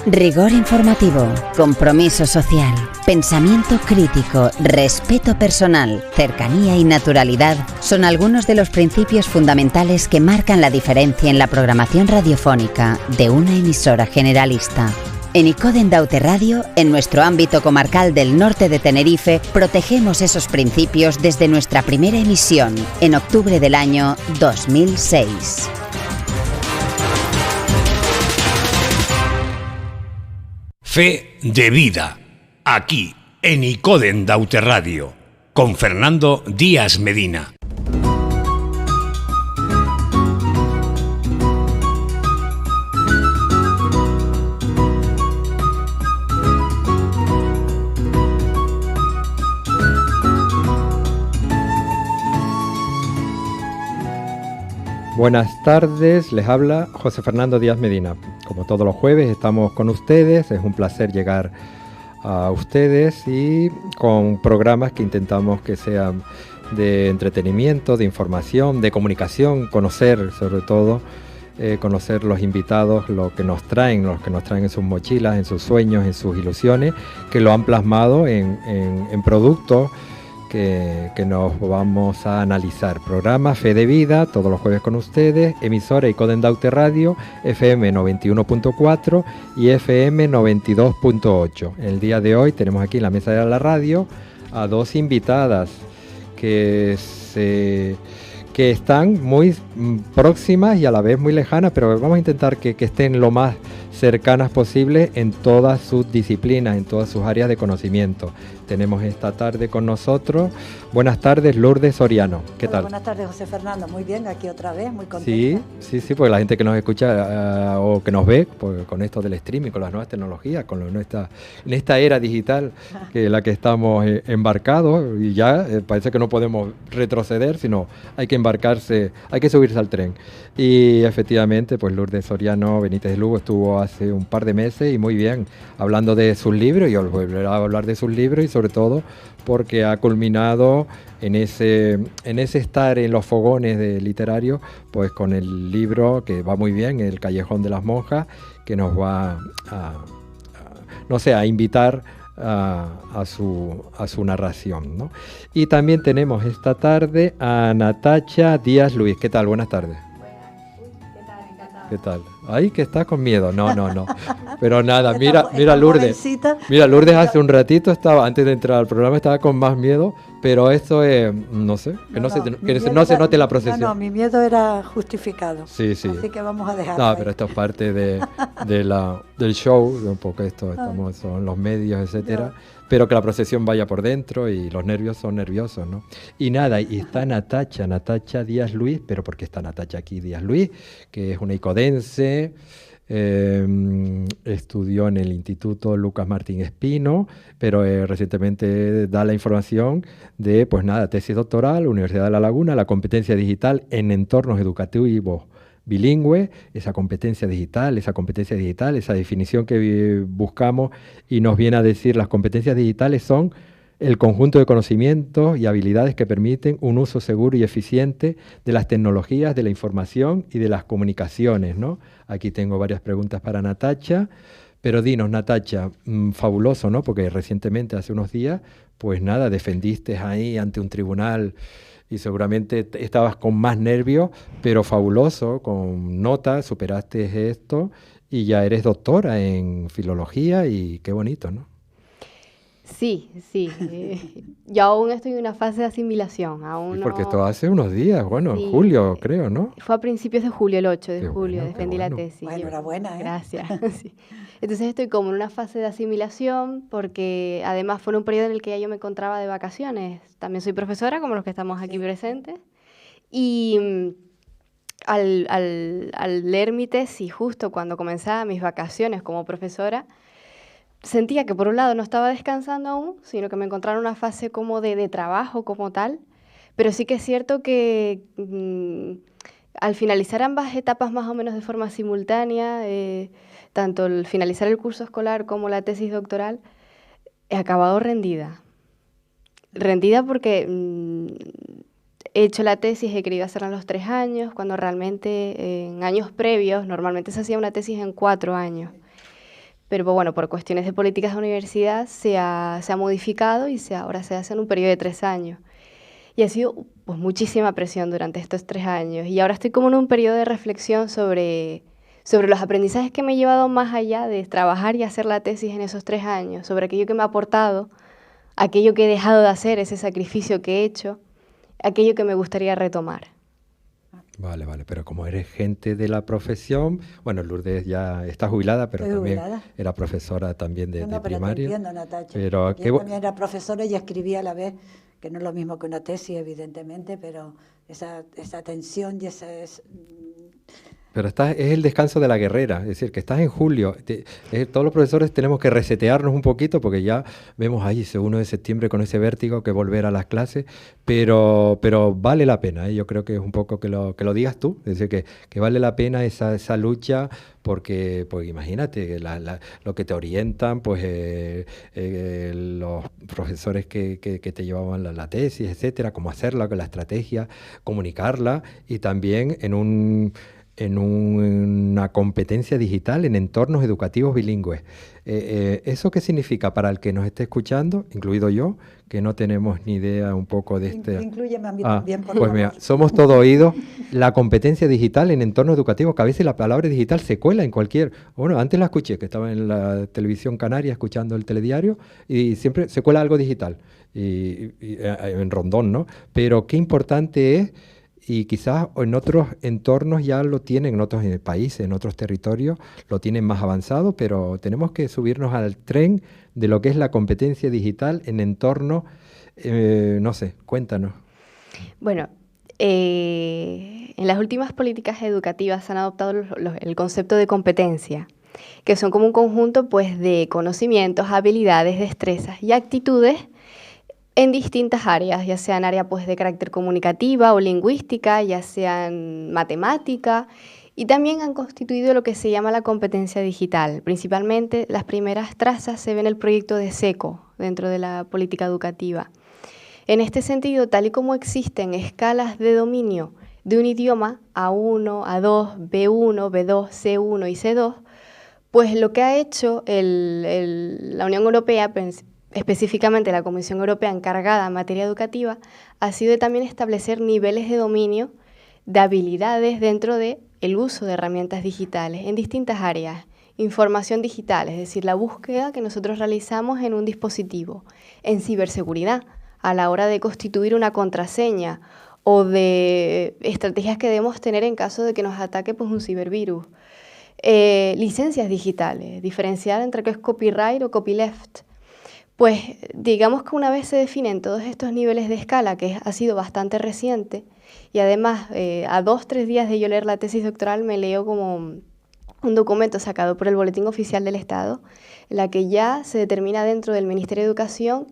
Rigor informativo, compromiso social, pensamiento crítico, respeto personal, cercanía y naturalidad son algunos de los principios fundamentales que marcan la diferencia en la programación radiofónica de una emisora generalista. En ICODE Daute Radio, en nuestro ámbito comarcal del norte de Tenerife, protegemos esos principios desde nuestra primera emisión, en octubre del año 2006. Fe de vida, aquí en ICODE Daute Radio, con Fernando Díaz Medina. Buenas tardes, les habla José Fernando Díaz Medina. Como todos los jueves estamos con ustedes, es un placer llegar a ustedes y con programas que intentamos que sean de entretenimiento, de información, de comunicación, conocer sobre todo, conocer los invitados, los que nos traen en sus mochilas, en sus sueños, en sus ilusiones, que lo han plasmado en productos que nos vamos a analizar. Programa Fe de Vida, todos los jueves con ustedes, emisora ICODE Daute Radio, FM 91.4 y FM 92.8. El día de hoy tenemos aquí en la mesa de la radio a dos invitadas que están muy próximas y a la vez muy lejanas, pero vamos a intentar que estén lo más cercanas posible en todas sus disciplinas, en todas sus áreas de conocimiento. Tenemos esta tarde con nosotros. Buenas tardes, Lourdes Soriano. ¿Qué tal? Buenas tardes, José Fernando. Muy bien, aquí otra vez, muy contenta. Sí, porque la gente que nos escucha o que nos ve, pues, con esto del streaming, con las nuevas tecnologías, en esta era digital que la que estamos embarcados, y ya parece que no podemos retroceder, sino hay que embarcarse, hay que subirse al tren. Y efectivamente, pues Lourdes Soriano Benítez de Lugo estuvo hace un par de meses y muy bien, hablando de sus libros, y os volverá a hablar de sus libros, y sobre todo porque ha culminado en ese estar en los fogones de literario, pues con el libro que va muy bien, El Callejón de las Monjas, que nos va a invitar a su narración, ¿no? Y también tenemos esta tarde a Natacha Díaz Luis. ¿Qué tal? Buenas tardes. ¿Qué tal? Ay, que estás con miedo. No. Pero nada, mira Lourdes. Mira, Lourdes hace un ratito antes de entrar al programa, estaba con más miedo, pero esto es, no sé, que no se note la procesión. No, mi miedo era justificado. Sí. Así que vamos a dejarlo. No, pero esto es parte del show, un poco son los medios, etcétera. Pero que la procesión vaya por dentro y los nervios son nerviosos, ¿no? Y nada, y está Natacha Díaz Luis, pero ¿por qué está Natacha aquí Díaz Luis? Que es una icodense, estudió en el Instituto Lucas Martín Espino, pero recientemente da la información de, pues nada, tesis doctoral, Universidad de La Laguna, la competencia digital en entornos educativos bilingüe, esa competencia digital, esa definición que buscamos y nos viene a decir las competencias digitales son el conjunto de conocimientos y habilidades que permiten un uso seguro y eficiente de las tecnologías, de la información y de las comunicaciones, ¿no? Aquí tengo varias preguntas para Natacha, pero dinos, Natacha, fabuloso, ¿no? Porque recientemente, hace unos días, pues nada, defendiste ahí ante un tribunal y seguramente estabas con más nervios, pero fabuloso, con notas, superaste esto y ya eres doctora en filología y qué bonito, ¿no? Sí. Yo aún estoy en una fase de asimilación. Sí, porque esto hace unos días, bueno, sí, en julio creo, ¿no? Fue a principios de julio, el 8 de julio, bueno, defendí la tesis. Bueno, enhorabuena, ¿eh? Gracias. Sí. Entonces estoy como en una fase de asimilación porque además fue un periodo en el que ya yo me encontraba de vacaciones. También soy profesora, como los que estamos aquí presentes. Y al leer mi tesis, justo cuando comenzaba mis vacaciones como profesora, sentía que por un lado no estaba descansando aún, sino que me encontraba en una fase como de trabajo como tal, pero sí que es cierto que al finalizar ambas etapas más o menos de forma simultánea, tanto el finalizar el curso escolar como la tesis doctoral, he acabado rendida. Rendida porque he hecho la tesis, he querido hacerla en los 3 años, cuando realmente en años previos normalmente se hacía una tesis en 4 años. Pero bueno, por cuestiones de políticas de universidad se ha modificado y ahora se hace en un periodo de 3 años. Y ha sido pues muchísima presión durante estos 3 años. Y ahora estoy como en un periodo de reflexión sobre los aprendizajes que me he llevado más allá de trabajar y hacer la tesis en esos 3 años, sobre aquello que me ha aportado, aquello que he dejado de hacer, ese sacrificio que he hecho, aquello que me gustaría retomar. Vale, pero como eres gente de la profesión, bueno, Lourdes ya está jubilada, pero Estoy también jubilada. Era profesora también de Pero primaria. te entiendo, Natacha. Pero Yo también era profesora y escribía a la vez, que no es lo mismo que una tesis, evidentemente, pero esa tensión y Pero es el descanso de la guerrera, es decir, que estás en julio. Todos los profesores tenemos que resetearnos un poquito porque ya vemos ahí ese 1 de septiembre con ese vértigo que volver a las clases, pero vale la pena, ¿eh? Yo creo que es un poco que lo digas tú, es decir, que vale la pena esa lucha porque pues imagínate, lo que te orientan, pues los profesores que te llevaban la tesis, etcétera, cómo hacerla, la estrategia, comunicarla y también en una competencia digital en entornos educativos bilingües. ¿Eso qué significa para el que nos esté escuchando, incluido yo, que no tenemos ni idea un poco de este... Inclúyeme a mí también, por pues favor. mira, somos todo oídos. La competencia digital en entornos educativos, que a veces la palabra digital se cuela en cualquier... Bueno, antes la escuché, que estaba en la televisión canaria escuchando el telediario, y siempre se cuela algo digital, y en Rondón, ¿no? Pero qué importante es. Y quizás en otros entornos ya lo tienen, en otros países, en otros territorios, lo tienen más avanzado, pero tenemos que subirnos al tren de lo que es la competencia digital en entornos, no sé, cuéntanos. Bueno, en las últimas políticas educativas se han adoptado el concepto de competencia, que son como un conjunto pues, de conocimientos, habilidades, destrezas y actitudes en distintas áreas, ya sean áreas pues, de carácter comunicativa o lingüística, ya sean matemática, y también han constituido lo que se llama la competencia digital. Principalmente las primeras trazas se ven en el proyecto de SECO dentro de la política educativa. En este sentido, tal y como existen escalas de dominio de un idioma A1, A2, B1, B2, C1 y C2, pues lo que ha hecho la Unión Europea, específicamente la Comisión Europea encargada en materia educativa, ha sido de también establecer niveles de dominio de habilidades dentro del uso de herramientas digitales en distintas áreas. Información digital, es decir, la búsqueda que nosotros realizamos en un dispositivo. En ciberseguridad, a la hora de constituir una contraseña o de estrategias que debemos tener en caso de que nos ataque pues, un cibervirus. Licencias digitales, diferenciar entre qué es copyright o copyleft. Pues digamos que una vez se definen todos estos niveles de escala, que ha sido bastante reciente, y además a 2-3 días de yo leer la tesis doctoral me leo como un documento sacado por el Boletín Oficial del Estado, en la que ya se determina dentro del Ministerio de Educación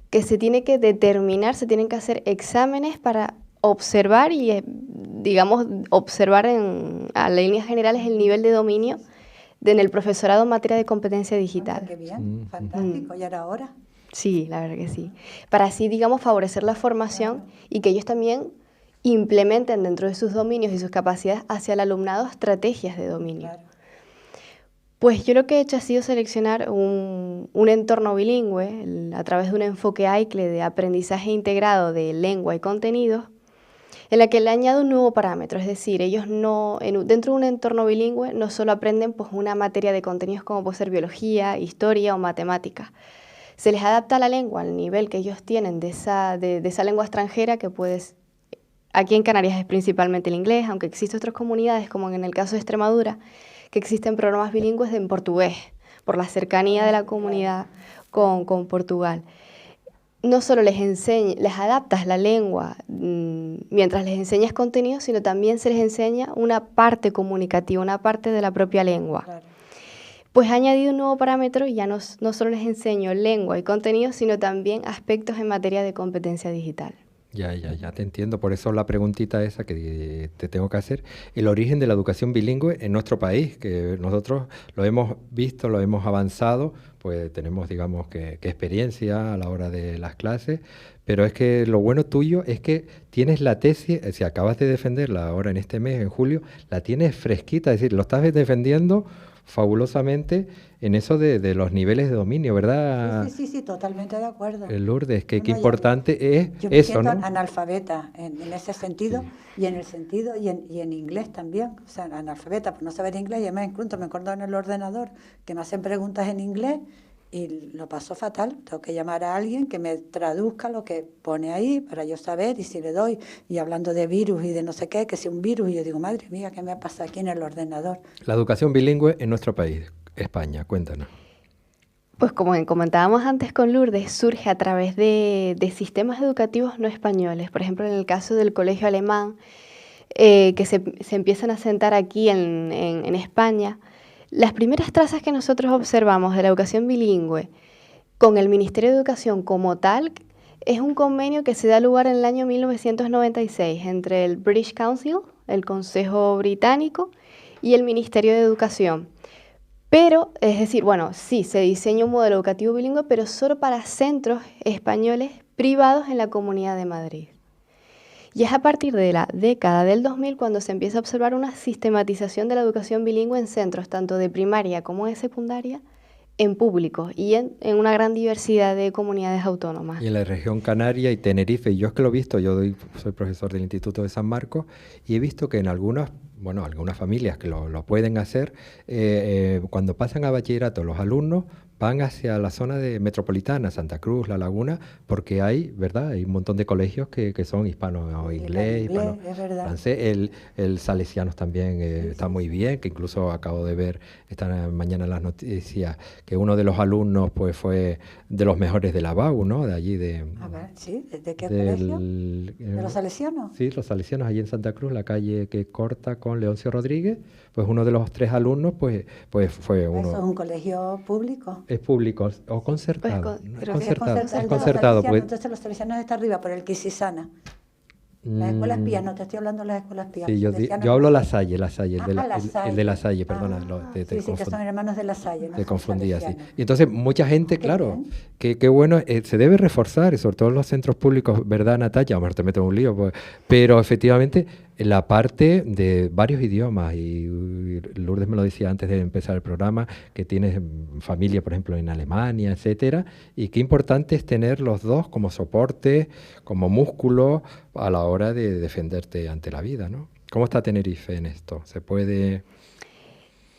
que se tiene que determinar, se tienen que hacer exámenes para observar y, digamos, observar a líneas generales el nivel de dominio en el profesorado en materia de competencia digital. Qué bien, fantástico, ¿ya era hora? Sí, la verdad que sí. Para así, digamos, favorecer la formación y que ellos también implementen dentro de sus dominios y sus capacidades hacia el alumnado estrategias de dominio. Claro. Pues yo lo que he hecho ha sido seleccionar un entorno bilingüe a través de un enfoque AICLE de aprendizaje integrado de lengua y contenidos, en la que le añado un nuevo parámetro, es decir, ellos dentro de un entorno bilingüe no solo aprenden pues, una materia de contenidos como puede ser biología, historia o matemáticas. Se les adapta la lengua al nivel que ellos tienen de esa lengua extranjera, que aquí en Canarias es principalmente el inglés, aunque existen otras comunidades, como en el caso de Extremadura, que existen programas bilingües en portugués, por la cercanía de la comunidad con Portugal. No solo les adaptas la lengua mientras les enseñas contenido, sino también se les enseña una parte comunicativa, una parte de la propia lengua. Claro. Pues he añadido un nuevo parámetro y ya no solo les enseño lengua y contenido, sino también aspectos en materia de competencia digital. Ya te entiendo. Por eso la preguntita esa que te tengo que hacer. El origen de la educación bilingüe en nuestro país, que nosotros lo hemos visto, lo hemos avanzado, pues tenemos, digamos, que experiencia a la hora de las clases, Pero es que lo bueno tuyo es que tienes la tesis, si acabas de defenderla ahora en este mes, en julio, la tienes fresquita, es decir, lo estás defendiendo fabulosamente en eso de los niveles de dominio, ¿verdad? Sí, totalmente de acuerdo. Lourdes, que No, qué no, importante es yo me eso, siento ¿no? analfabeta en ese sentido, y en el sentido, y en inglés también, o sea, analfabeta por no saber inglés, y además incluso me acuerdo en el ordenador que me hacen preguntas en inglés y lo paso fatal, tengo que llamar a alguien que me traduzca lo que pone ahí para yo saber, y si le doy, y hablando de virus y de no sé qué, que si un virus, y yo digo, madre mía, ¿qué me ha pasado aquí en el ordenador? La educación bilingüe en nuestro país, España, cuéntanos. Pues como comentábamos antes con Lourdes, surge a través de sistemas educativos no españoles. Por ejemplo, en el caso del colegio alemán, que se empiezan a sentar aquí en España. Las primeras trazas que nosotros observamos de la educación bilingüe con el Ministerio de Educación como tal es un convenio que se da lugar en el año 1996 entre el British Council, el Consejo Británico, y el Ministerio de Educación. Pero, es decir, bueno, sí, se diseña un modelo educativo bilingüe, pero solo para centros españoles privados en la Comunidad de Madrid. Y es a partir de la década del 2000 cuando se empieza a observar una sistematización de la educación bilingüe en centros, tanto de primaria como de secundaria, en público y en una gran diversidad de comunidades autónomas. Y en la región Canaria y Tenerife, y yo es que lo he visto, soy profesor del Instituto de San Marcos, y he visto que en algunas familias que lo pueden hacer, cuando pasan a bachillerato los alumnos van hacia la zona metropolitana, Santa Cruz, La Laguna, porque hay, ¿verdad? Hay un montón de colegios que son hispanos o inglés, hispano, francés. El Salesianos también está muy bien, que incluso acabo de ver esta mañana en las noticias que uno de los alumnos pues fue de los mejores de la BAU, ¿no? De allí de... A ver, ¿sí? ¿De qué colegio? ¿De los Salesianos? Sí, los Salesianos, allí en Santa Cruz, la calle que corta con Leoncio Rodríguez, pues uno de los 3 alumnos pues fue uno... ¿Eso es un colegio público? Es público o concertado. Pues, es concertado. Pues. Entonces los Salesianos está arriba, por el Quisisana. Las escuelas pías, no te estoy hablando de las escuelas pías. Sí, yo hablo La Salle, el de La Salle, perdona. Sí, que son hermanos de La Salle. Te confundía, sí. Y entonces mucha gente, claro, qué bueno, se debe reforzar, y sobre todo en los centros públicos, ¿verdad, Natalia? A lo mejor te meto en un lío, pues, pero efectivamente la parte de varios idiomas, y Lourdes me lo decía antes de empezar el programa, que tienes familia, por ejemplo, en Alemania, etcétera, y qué importante es tener los dos como soporte, como músculo a la hora de defenderte ante la vida, ¿no? ¿Cómo está Tenerife en esto? ¿Se puede...?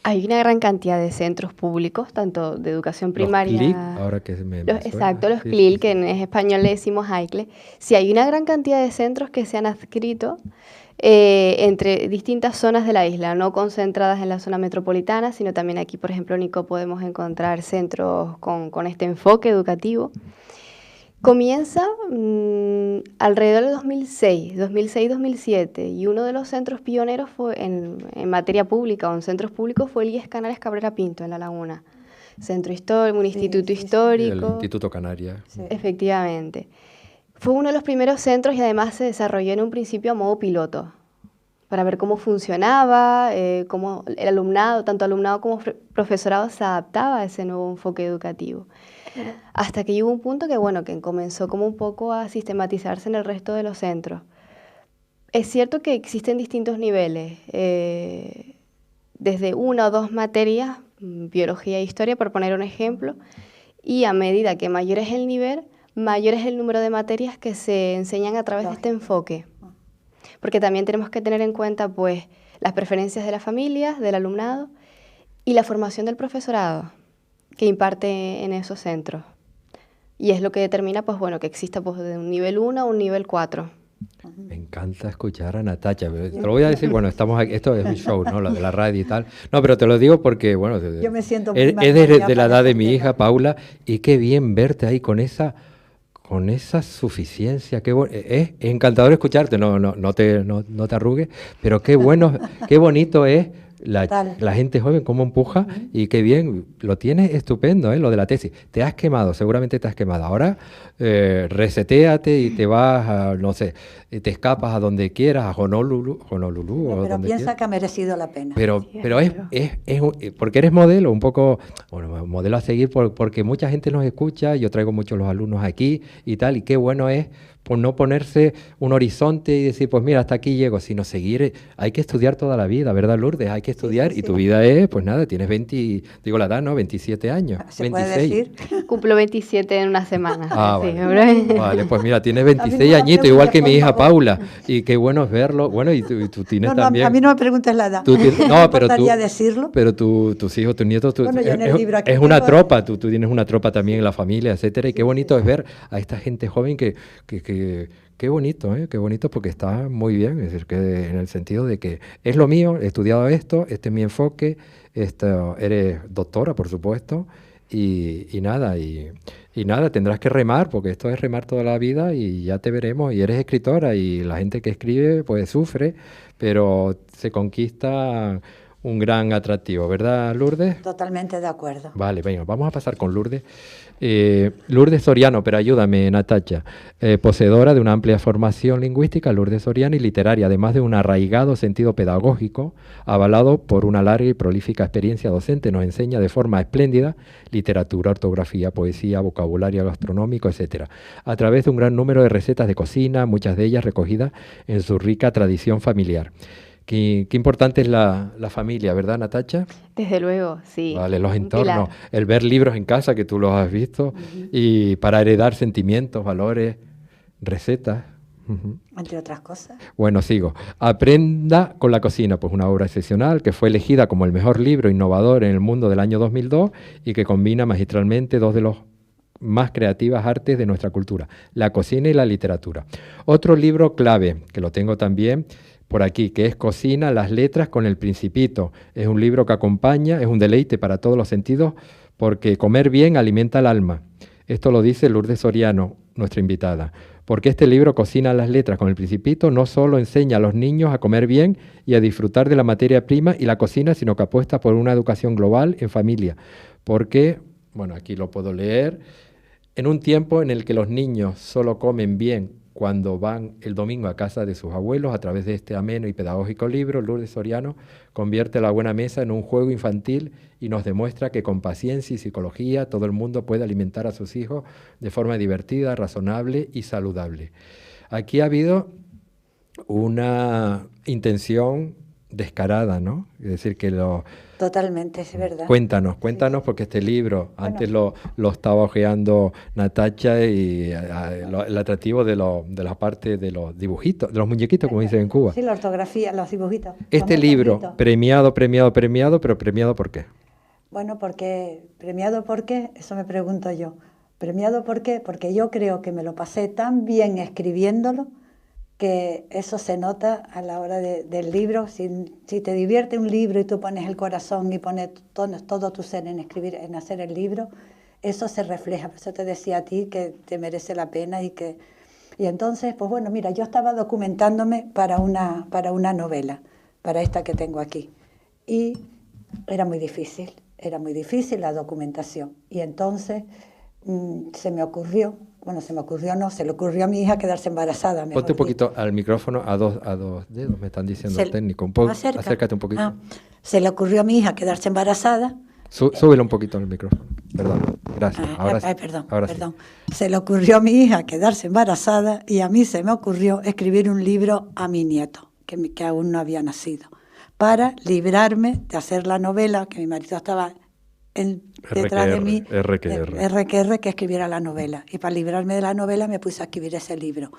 Hay una gran cantidad de centros públicos, tanto de educación primaria... Los CLIL, ahora que exacto, los CLIL, que en español le decimos AICLE. Sí, hay una gran cantidad de centros que se han adscrito entre distintas zonas de la isla, no concentradas en la zona metropolitana, sino también aquí, por ejemplo, en Nico podemos encontrar centros con este enfoque educativo. Comienza alrededor de 2006-2007, y uno de los centros pioneros fue en materia pública o en centros públicos fue el IES Canarias Cabrera Pinto en La Laguna. Centro histórico, un instituto histórico. El Instituto Canaria. Sí. Efectivamente. Fue uno de los primeros centros y además se desarrolló en un principio a modo piloto, para ver cómo funcionaba, cómo el alumnado, tanto alumnado como profesorado, se adaptaba a ese nuevo enfoque educativo. Hasta que llegó un punto que comenzó como un poco a sistematizarse en el resto de los centros. Es cierto que existen distintos niveles, desde 1 o 2 materias, biología e historia, por poner un ejemplo, y a medida que mayor es el nivel, mayor es el número de materias que se enseñan a través de este enfoque. Porque también tenemos que tener en cuenta pues, las preferencias de las familias, del alumnado y la formación del profesorado que imparte en esos centros. Y es lo que determina que exista de un nivel 1 a un nivel 4. Me encanta escuchar a Natalia. Te lo voy a decir, estamos aquí, esto es un show, ¿no? Lo de la radio y tal. No, pero te lo digo porque, yo me siento es de la edad de mi hija, Paula, y qué bien verte ahí con esa suficiencia. Es encantador escucharte, no te arrugues, pero qué bonito es la gente joven cómo empuja y qué bien, lo tienes estupendo, lo de la tesis. Te has quemado, seguramente te has quemado. Ahora resetéate y te vas a, no sé, te escapas a donde quieras, a Honolulu o Pero donde piensa quieras. que ha merecido la pena. Pero porque eres modelo, un poco, bueno, modelo a seguir porque mucha gente nos escucha, yo traigo muchos los alumnos aquí y tal, y qué bueno es por no ponerse un horizonte y decir, pues mira, hasta aquí llego, sino seguir, hay que estudiar toda la vida, ¿verdad, Lourdes? Hay que estudiar y tu vida es, pues nada, tienes 20, digo la edad, ¿no? 27 años, ¿Se 26. puede decir? Cumplo 27 en una semana. Ah, sí, vale. Vale, pues mira, tienes A mí no 26 me añitos, igual que mi preguntes, hija por favor. Paula, y qué bueno es verlo, bueno, y tú tienes No, también... a mí no me preguntes la edad. Tú tienes- no, me pero tú, importaría decirlo. pero tus hijos, tus nietos, Bueno, yo en el libro aquí es una tengo- tropa, tú tienes una tropa también en la familia, etcétera, y qué bonito es ver a esta gente joven que qué bonito, qué bonito porque está muy bien, es decir, que en el sentido de que es lo mío, he estudiado esto, este es mi enfoque, eres doctora, por supuesto, y nada, tendrás que remar, porque esto es remar toda la vida y ya te veremos, y eres escritora, y la gente que escribe pues sufre, pero se conquista un gran atractivo, ¿verdad, Lourdes? Totalmente de acuerdo. Vale, venga, vamos a pasar con Lourdes. Lourdes Soriano, pero ayúdame, Natacha, poseedora de una amplia formación lingüística, Lourdes Soriano, y literaria, además de un arraigado sentido pedagógico, avalado por una larga y prolífica experiencia docente, nos enseña de forma espléndida literatura, ortografía, poesía, vocabulario gastronómico, etcétera, a través de un gran número de recetas de cocina, muchas de ellas recogidas en su rica tradición familiar. Qué importante es la familia, ¿verdad, Natacha? Desde luego, sí. Vale, los Un entornos, pilar. el ver libros en casa, que tú los has visto, y para heredar sentimientos, valores, recetas. Ujú. Entre otras cosas. Bueno, sigo. Aprenda con la cocina, pues una obra excepcional que fue elegida como el mejor libro innovador en el mundo del año 2002 y que combina magistralmente dos de los más creativas artes de nuestra cultura, la cocina y la literatura. Otro libro clave, que lo tengo también por aquí, que es Cocina, las letras con el Principito. Es un libro que acompaña, es un deleite para todos los sentidos, porque comer bien alimenta el alma. Esto lo dice Lourdes Soriano, nuestra invitada. Porque este libro, Cocina, las letras con el Principito, no solo enseña a los niños a comer bien y a disfrutar de la materia prima y la cocina, sino que apuesta por una educación global en familia. Porque, bueno, aquí lo puedo leer, en un tiempo en el que los niños solo comen bien cuando van el domingo a casa de sus abuelos, a través de este ameno y pedagógico libro, Lourdes Soriano convierte la buena mesa en un juego infantil y nos demuestra que con paciencia y psicología todo el mundo puede alimentar a sus hijos de forma divertida, razonable y saludable. Aquí ha habido una intención descarada, ¿no? Es decir, que Totalmente, es verdad. Cuéntanos, porque este libro, antes lo estaba ojeando Natacha y el atractivo de la parte de los dibujitos, de los muñequitos, como dicen en Cuba. Sí, la ortografía, los dibujitos. Este los libro, montaditos. premiado, pero premiado ¿por qué? Bueno, porque premiado por qué, eso me pregunto yo. Premiado por qué, porque yo creo que me lo pasé tan bien escribiéndolo que eso se nota a la hora del libro. Si te divierte un libro y tú pones el corazón y pones todo tu ser en escribir, en hacer el libro, eso se refleja. Por eso te decía a ti que te merece la pena y entonces, pues bueno, mira, yo estaba documentándome para una novela, para esta que tengo aquí, y era muy difícil la documentación. Y entonces se le ocurrió a mi hija quedarse embarazada. Ponte un poquito al micrófono a dos dedos, me están diciendo el técnico. Acércate un poquito. Se le ocurrió a mi hija quedarse embarazada. Súbelo un poquito al micrófono. Perdón, gracias. Perdón. Se le ocurrió a mi hija quedarse embarazada y a mí se me ocurrió escribir un libro a mi nieto, que aún no había nacido, para librarme de hacer la novela, que mi marido estaba detrás de mí, que escribiera la novela. Y para librarme de la novela me puse a escribir ese libro.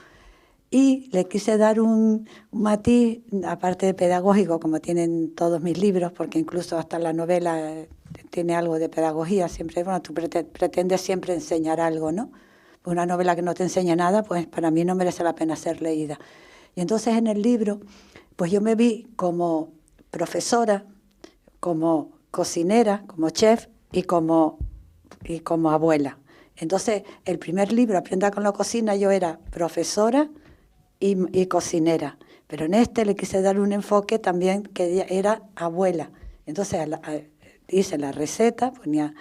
Y le quise dar un matiz, aparte de pedagógico, como tienen todos mis libros, porque incluso hasta la novela tiene algo de pedagogía. Siempre, bueno, tú pretendes siempre enseñar algo, ¿no? Una novela que no te enseña nada, pues para mí no merece la pena ser leída. Y entonces en el libro, pues yo me vi como profesora, como cocinera, como chef y como abuela. Entonces, el primer libro, Aprenda con la cocina, yo era profesora y cocinera. Pero en este le quise dar un enfoque también que ella era abuela. Entonces hice la receta, ponía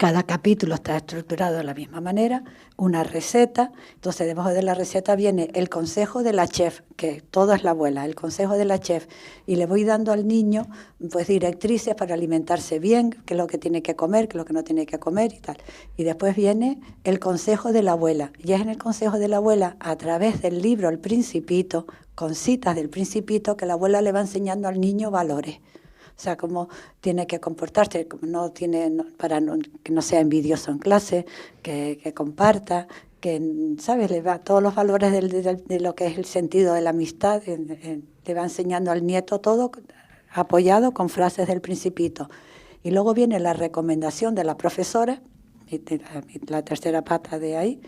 cada capítulo está estructurado de la misma manera, una receta. Entonces debajo de la receta viene el consejo de la chef, que todo es la abuela, el consejo de la chef, y le voy dando al niño pues directrices para alimentarse bien, qué es lo que tiene que comer, qué es lo que no tiene que comer y tal. Y después viene el consejo de la abuela, y es en el consejo de la abuela, a través del libro El Principito, con citas del Principito, que la abuela le va enseñando al niño valores. O sea, cómo tiene que comportarse, para que no sea envidioso en clase, que comparta, que, ¿sabes? Le va todos los valores de lo que es el sentido de la amistad, le va enseñando al nieto todo apoyado con frases del Principito. Y luego viene la recomendación de la profesora, la tercera pata de ahí,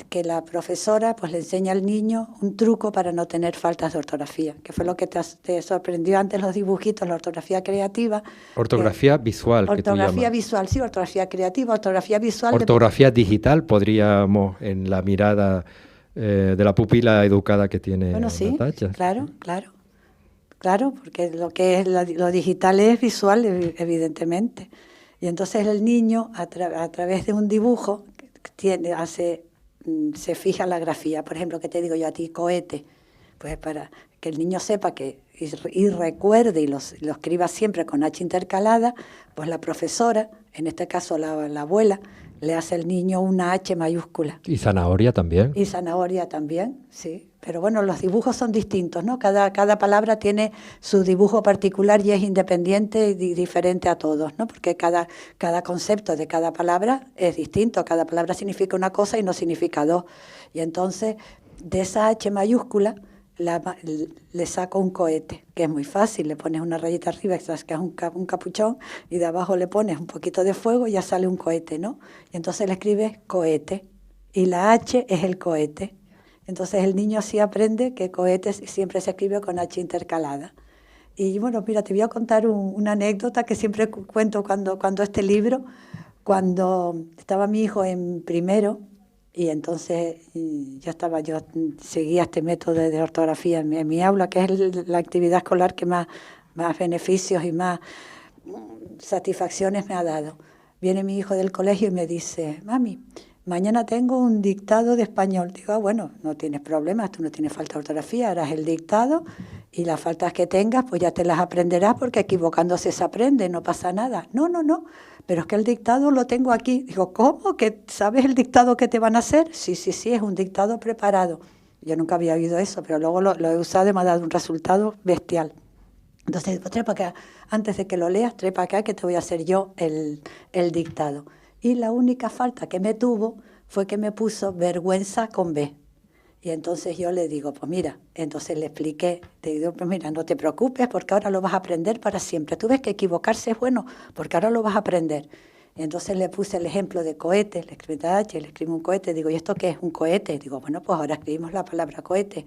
que la profesora pues le enseña al niño un truco para no tener faltas de ortografía, que fue lo que te sorprendió antes, los dibujitos, la ortografía creativa. Ortografía visual, que tú llamas. Ortografía visual, sí, ortografía creativa, ortografía visual. Ortografía digital, podríamos, en la mirada de la pupila educada que tiene Natacha. Claro, porque lo que es lo digital es visual, evidentemente. Y entonces el niño, a través de un dibujo, se fija la grafía. Por ejemplo, ¿qué te digo yo a ti? Cohete. Pues para que el niño sepa y recuerde y lo escriba siempre con H intercalada, pues la profesora, en este caso la abuela, le hace al niño una H mayúscula. ¿Y zanahoria también? Y zanahoria también, sí. Pero bueno, los dibujos son distintos, ¿no? Cada palabra tiene su dibujo particular y es independiente y diferente a todos, ¿no? Porque cada concepto de cada palabra es distinto. Cada palabra significa una cosa y no significa dos. Y entonces, de esa H mayúscula, le saco un cohete, que es muy fácil. Le pones una rayita arriba, que es un capuchón, y de abajo le pones un poquito de fuego y ya sale un cohete, ¿no? Y entonces le escribes cohete. Y la H es el cohete. Entonces el niño así aprende que cohete siempre se escribe con H intercalada. Y bueno, mira, te voy a contar una anécdota que siempre cuento cuando este libro, cuando estaba mi hijo en primero, y entonces yo seguía este método de ortografía en mi aula, que es la actividad escolar que más beneficios y más satisfacciones me ha dado. Viene mi hijo del colegio y me dice, mami, mañana tengo un dictado de español. Digo, bueno, no tienes problemas, tú no tienes falta de ortografía, harás el dictado y las faltas que tengas pues ya te las aprenderás porque equivocándose se aprende, no pasa nada. No, pero es que el dictado lo tengo aquí. Digo, ¿cómo? ¿Que sabes el dictado que te van a hacer? Sí, es un dictado preparado. Yo nunca había oído eso, pero luego lo he usado y me ha dado un resultado bestial. Entonces, pues, trae para acá, antes de que lo leas, trae para acá que te voy a hacer yo el dictado. Y la única falta que me tuvo fue que me puso vergüenza con B. Y entonces yo le digo, pues mira, entonces le expliqué, te digo, pues mira, no te preocupes porque ahora lo vas a aprender para siempre. Tú ves que equivocarse es bueno porque ahora lo vas a aprender. Y entonces le puse el ejemplo de cohete, le escribí H, le escribí un cohete. Digo, ¿y esto qué es? Un cohete. Digo, bueno, pues ahora escribimos la palabra cohete.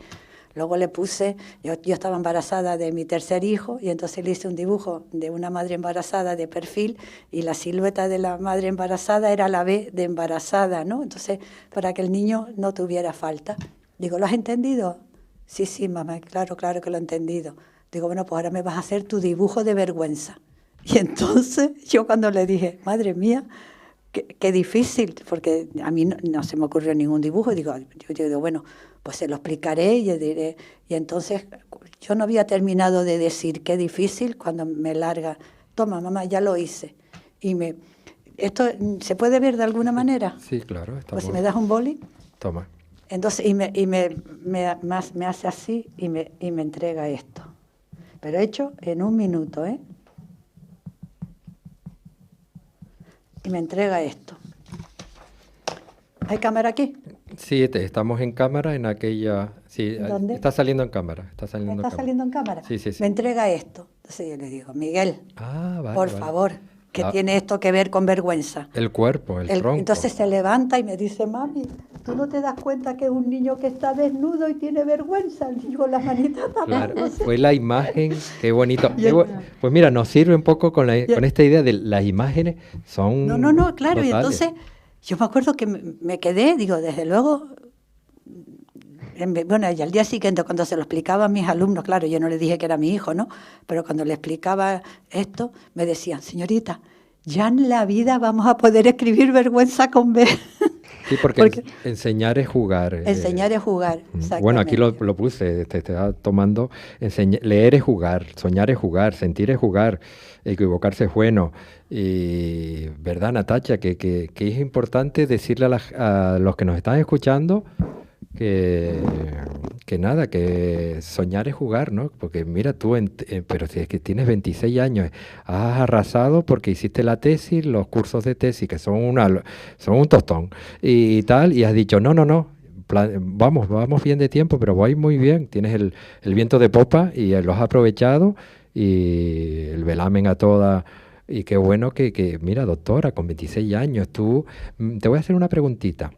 Luego le puse, yo estaba embarazada de mi tercer hijo y entonces le hice un dibujo de una madre embarazada de perfil y la silueta de la madre embarazada era la B de embarazada, ¿no? Entonces, para que el niño no tuviera falta. Digo, ¿lo has entendido? Sí, mamá, claro que lo he entendido. Digo, bueno, pues ahora me vas a hacer tu dibujo de vergüenza. Y entonces yo cuando le dije, madre mía, qué difícil, porque a mí no se me ocurrió ningún dibujo. Yo digo, bueno, pues se lo explicaré y yo diré. Y entonces yo no había terminado de decir qué difícil cuando me larga, toma mamá, ya lo hice. ¿Esto se puede ver de alguna manera? Sí, claro. Pues si me das un boli. Toma. Entonces, me hace así y me entrega esto. Pero hecho en 1 minuto, ¿eh? Y me entrega esto. ¿Hay cámara aquí? Sí, estamos en cámara en aquella... Sí, ¿dónde? Está saliendo en cámara. ¿Está saliendo en cámara? Sí. Me entrega esto. Entonces yo le digo, Miguel, por favor, ¿qué Ah, tiene esto que ver con vergüenza? El cuerpo, el tronco. Entonces se levanta y me dice, mami, ¿tú no te das cuenta que es un niño que está desnudo y tiene vergüenza? El niño con las manitas Claro, tapándose. fue la imagen, qué bonito. Pues mira, nos sirve un poco con esta idea de las imágenes, son No, claro, y totales. entonces yo me acuerdo que me quedé, digo, desde luego, Bueno, y al día siguiente, cuando se lo explicaba a mis alumnos, claro, yo no le dije que era mi hijo, ¿no? Pero cuando le explicaba esto, me decían, señorita, ya en la vida vamos a poder escribir vergüenza con B. Sí, porque enseñar es jugar. Enseñar es jugar, exactamente. Bueno, aquí lo puse, te está tomando, leer es jugar, soñar es jugar, sentir es jugar, equivocarse es bueno. Y, ¿verdad, Natacha? Que es importante decirle a los que nos están escuchando que nada, que soñar es jugar, ¿no? Porque mira tú, pero si es que tienes 26 años, has arrasado porque hiciste la tesis, los cursos de tesis, que son un tostón, y tal, y has dicho, no, vamos bien de tiempo, pero voy muy bien, tienes el viento de popa y lo has aprovechado, y el velamen a toda. Y qué bueno que, mira, doctora, con 26 años, te voy a hacer una preguntita.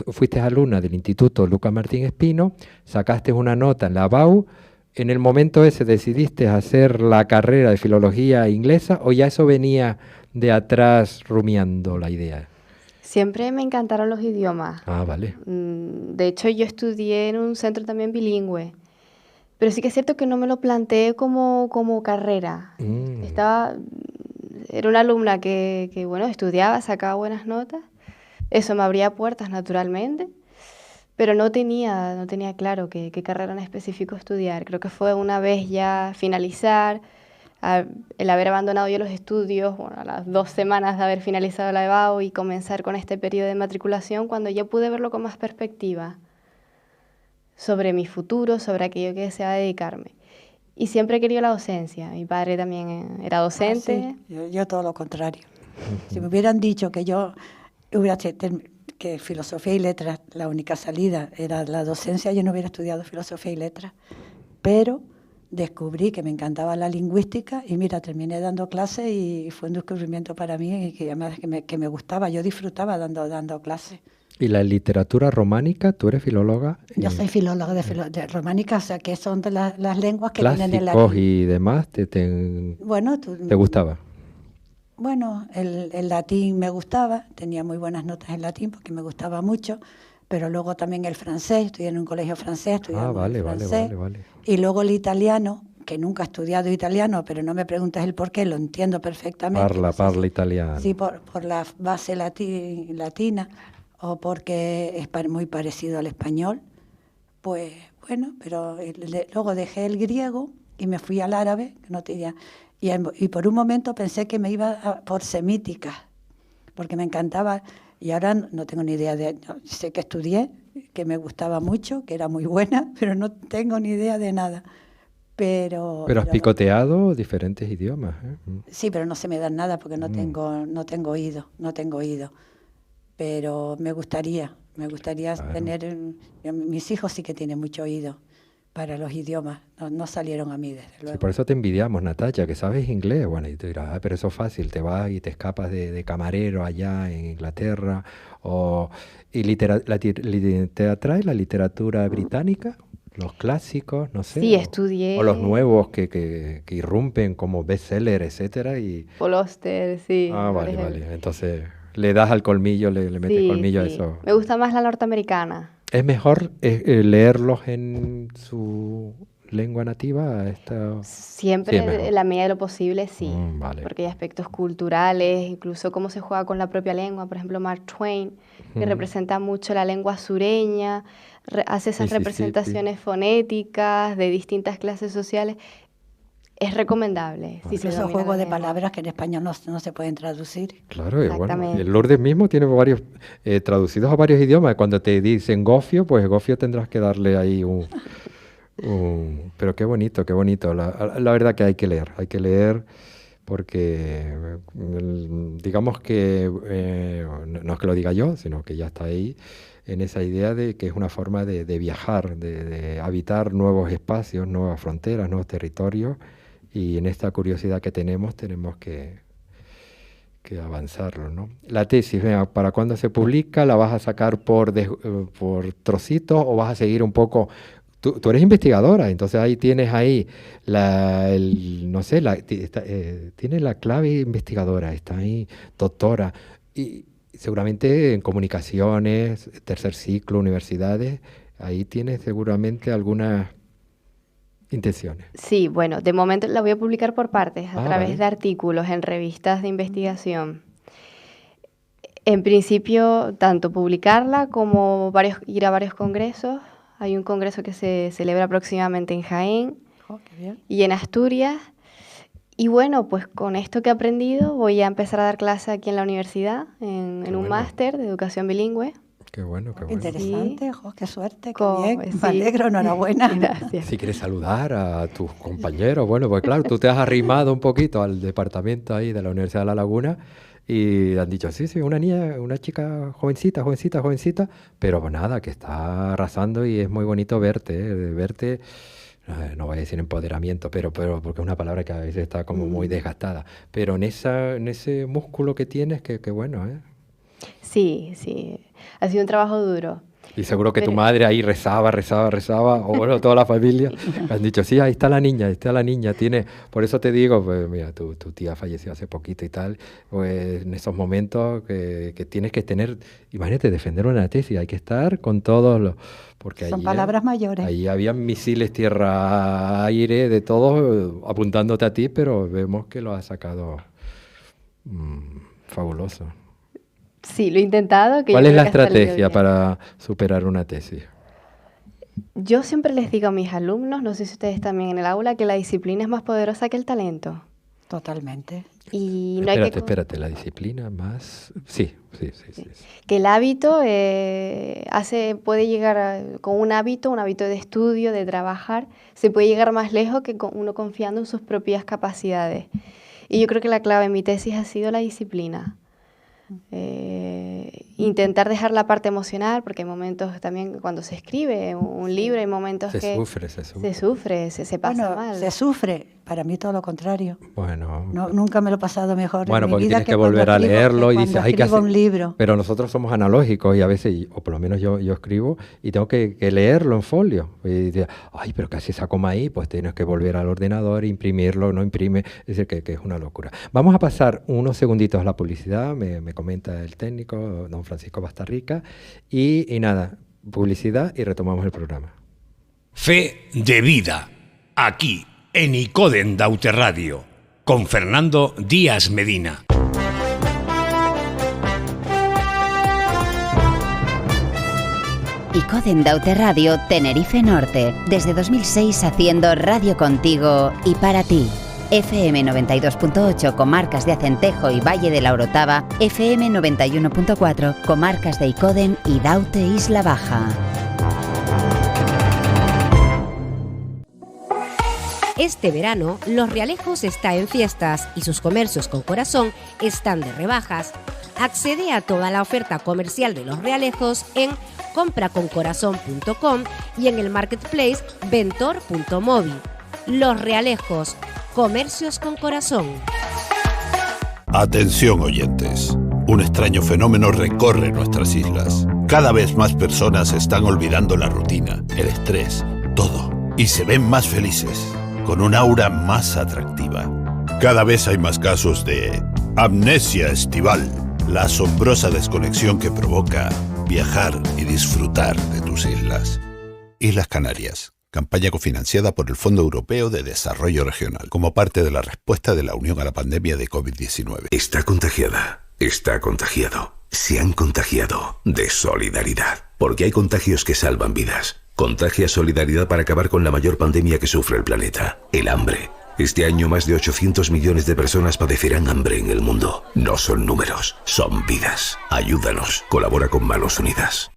Fuiste alumna del Instituto Lucas Martín Espino, sacaste una nota en la BAU, ¿en el momento ese decidiste hacer la carrera de filología inglesa o ya eso venía de atrás rumiando la idea? Siempre me encantaron los idiomas. Ah, vale. De hecho, yo estudié en un centro también bilingüe. Pero sí que es cierto que no me lo planteé como carrera. Era una alumna que bueno, estudiaba, sacaba buenas notas. Eso me abría puertas naturalmente, pero no tenía claro qué carrera en específico estudiar. Creo que fue una vez ya finalizar, el haber abandonado yo los estudios, bueno, a las 2 semanas de haber finalizado la EBAU y comenzar con este periodo de matriculación, cuando ya pude verlo con más perspectiva sobre mi futuro, sobre aquello que deseaba dedicarme. Y siempre he querido la docencia. Mi padre también era docente. Sí. Yo todo lo contrario. Si me hubieran dicho que yo que filosofía y letras, la única salida era la docencia, yo no hubiera estudiado filosofía y letras. Pero descubrí que me encantaba la lingüística y mira, terminé dando clases y fue un descubrimiento para mí y que además que me gustaba. Yo disfrutaba dando clases. ¿Y la literatura románica? ¿Tú eres filóloga? Yo soy filóloga de románica, o sea, que son de las lenguas que clásicos vienen en latín. Y demás, ¿te gustaba? Bueno, el latín me gustaba, tenía muy buenas notas en latín porque me gustaba mucho, pero luego también el francés, estudié en un colegio francés, Vale. Y luego el italiano, que nunca he estudiado italiano, pero no me preguntes el por qué, lo entiendo perfectamente. Parla italiano. Sí, por la base latina. O porque es muy parecido al español, pues bueno, pero luego dejé el griego y me fui al árabe, que no tenía, y por un momento pensé que me iba por semítica, porque me encantaba, y ahora no tengo ni idea sé que estudié, que me gustaba mucho, que era muy buena, pero no tengo ni idea de nada. Pero has picoteado diferentes idiomas, ¿eh? Sí, pero no se me dan nada porque no tengo oído. Pero me gustaría claro. Tener, mis hijos sí que tienen mucho oído para los idiomas, no salieron a mí desde luego. Sí, por eso te envidiamos, Natacha, que sabes inglés, bueno, y te dirás, pero eso es fácil, te vas y te escapas de camarero allá en Inglaterra, ¿te atrae la literatura británica? Los clásicos, no sé. Sí, estudié. O los nuevos que irrumpen como bestseller, etcétera. Paul Auster, sí. Vale, entonces le das al colmillo, le metes colmillo a eso. Me gusta más la norteamericana. ¿Es mejor leerlos en su lengua nativa? Siempre, en la medida de lo posible, sí. Vale. Porque hay aspectos culturales, incluso cómo se juega con la propia lengua. Por ejemplo, Mark Twain, que representa mucho la lengua sureña, hace esas representaciones fonéticas de distintas clases sociales. Es recomendable. Si esos juegos de palabras que en español no se pueden traducir. Claro, y bueno, el Lourdes mismo tiene varios traducidos a varios idiomas. Cuando te dicen gofio, pues gofio tendrás que darle ahí pero qué bonito. La verdad que hay que leer porque digamos que no es que lo diga yo, sino que ya está ahí en esa idea de que es una forma de viajar, de habitar nuevos espacios, nuevas fronteras, nuevos territorios. Y en esta curiosidad que tenemos que avanzarlo, ¿no? La tesis, ¿para cuándo se publica? ¿La vas a sacar por trocitos o vas a seguir un poco? Tú eres investigadora, entonces ahí tienes tiene la clave investigadora, está ahí doctora. Y seguramente en comunicaciones, tercer ciclo, universidades, Ahí tienes seguramente algunas intenciones. Sí, bueno, de momento la voy a publicar por partes, a través vale. de artículos en revistas de investigación. En principio, tanto publicarla como ir a varios congresos. Hay un congreso que se celebra próximamente en Jaén Qué bien. y en Asturias. Y bueno, pues con esto que he aprendido voy a empezar a dar clase aquí en la universidad, en un bueno. máster de educación bilingüe. Qué bueno, qué bueno. Interesante, qué suerte, qué Co- bien. sí. Me alegro, enhorabuena. Gracias. Si quieres saludar a tus compañeros, bueno, pues claro, tú te has arrimado un poquito al departamento ahí de la Universidad de La Laguna y han dicho, sí, una niña, una chica jovencita, pero pues nada, que está arrasando y es muy bonito verte, no voy a decir empoderamiento, pero porque es una palabra que a veces está como muy desgastada, pero en ese músculo que tienes, que bueno, ¿eh? Sí, ha sido un trabajo duro. Y seguro que tu Pero- madre ahí rezaba, o bueno, toda la familia, han dicho, sí, ahí está la niña, tiene, por eso te digo, pues mira, tu tía falleció hace poquito y tal, pues en esos momentos que tienes que tener, imagínate, defender una tesis, hay que estar con todos los, porque Son allí, palabras mayores. ahí había misiles tierra-aire de todos apuntándote a ti, pero vemos que lo has sacado fabuloso. Sí, lo he intentado. Que ¿Cuál yo es creo la que ha salido estrategia bien. para superar una tesis? Yo siempre les digo a mis alumnos, no sé si ustedes también en el aula, que la disciplina es más poderosa que el talento. Totalmente. Y no hay que Espérate, la disciplina más... Sí. que el hábito puede llegar con un hábito de estudio, de trabajar, se puede llegar más lejos que uno confiando en sus propias capacidades. Y yo creo que la clave en mi tesis ha sido la disciplina. Intentar dejar la parte emocional, porque hay momentos también cuando se escribe un libro, hay momentos Se que sufre. se pasa Bueno, mal. se sufre. Para mí todo lo contrario. Bueno, Nunca me lo he pasado mejor bueno, en mi porque vida tienes que volver cuando a escribo- leerlo y cuando dices, hay que escribo hacer... un libro. Pero nosotros somos analógicos y a veces, o por lo menos yo escribo y tengo que leerlo en folio. Y dices, ay, pero casi esa coma ahí, pues tienes que volver al ordenador, imprimirlo, no imprime, es decir, que es una locura. Vamos a pasar unos segunditos a la publicidad, me comenta el técnico, don Francisco Bastarrica, y nada, publicidad y retomamos el programa. Fe de vida, aquí en Icoden Daute Radio, con Fernando Díaz Medina. Icoden Daute Radio, Tenerife Norte, desde 2006 haciendo radio contigo y para ti. FM 92.8, comarcas de Acentejo y Valle de la Orotava, FM 91.4, comarcas de Icoden y Daute Isla Baja. Este verano, Los Realejos está en fiestas y sus comercios con corazón están de rebajas. Accede a toda la oferta comercial de Los Realejos en compraconcorazon.com y en el marketplace ventor.mobi. Los Realejos, comercios con corazón. Atención oyentes, un extraño fenómeno recorre nuestras islas. Cada vez más personas están olvidando la rutina, el estrés, todo, y se ven más felices, con un aura más atractiva. Cada vez hay más casos de amnesia estival, la asombrosa desconexión que provoca viajar y disfrutar de tus islas. Islas Canarias. Campaña cofinanciada por el Fondo Europeo de Desarrollo Regional, como parte de la respuesta de la Unión a la pandemia de COVID-19. Está contagiada, está contagiado, se han contagiado de solidaridad. Porque hay contagios que salvan vidas. Contagia solidaridad para acabar con la mayor pandemia que sufre el planeta, el hambre. Este año más de 800 millones de personas padecerán hambre en el mundo. No son números, son vidas. Ayúdanos, colabora con Manos Unidas.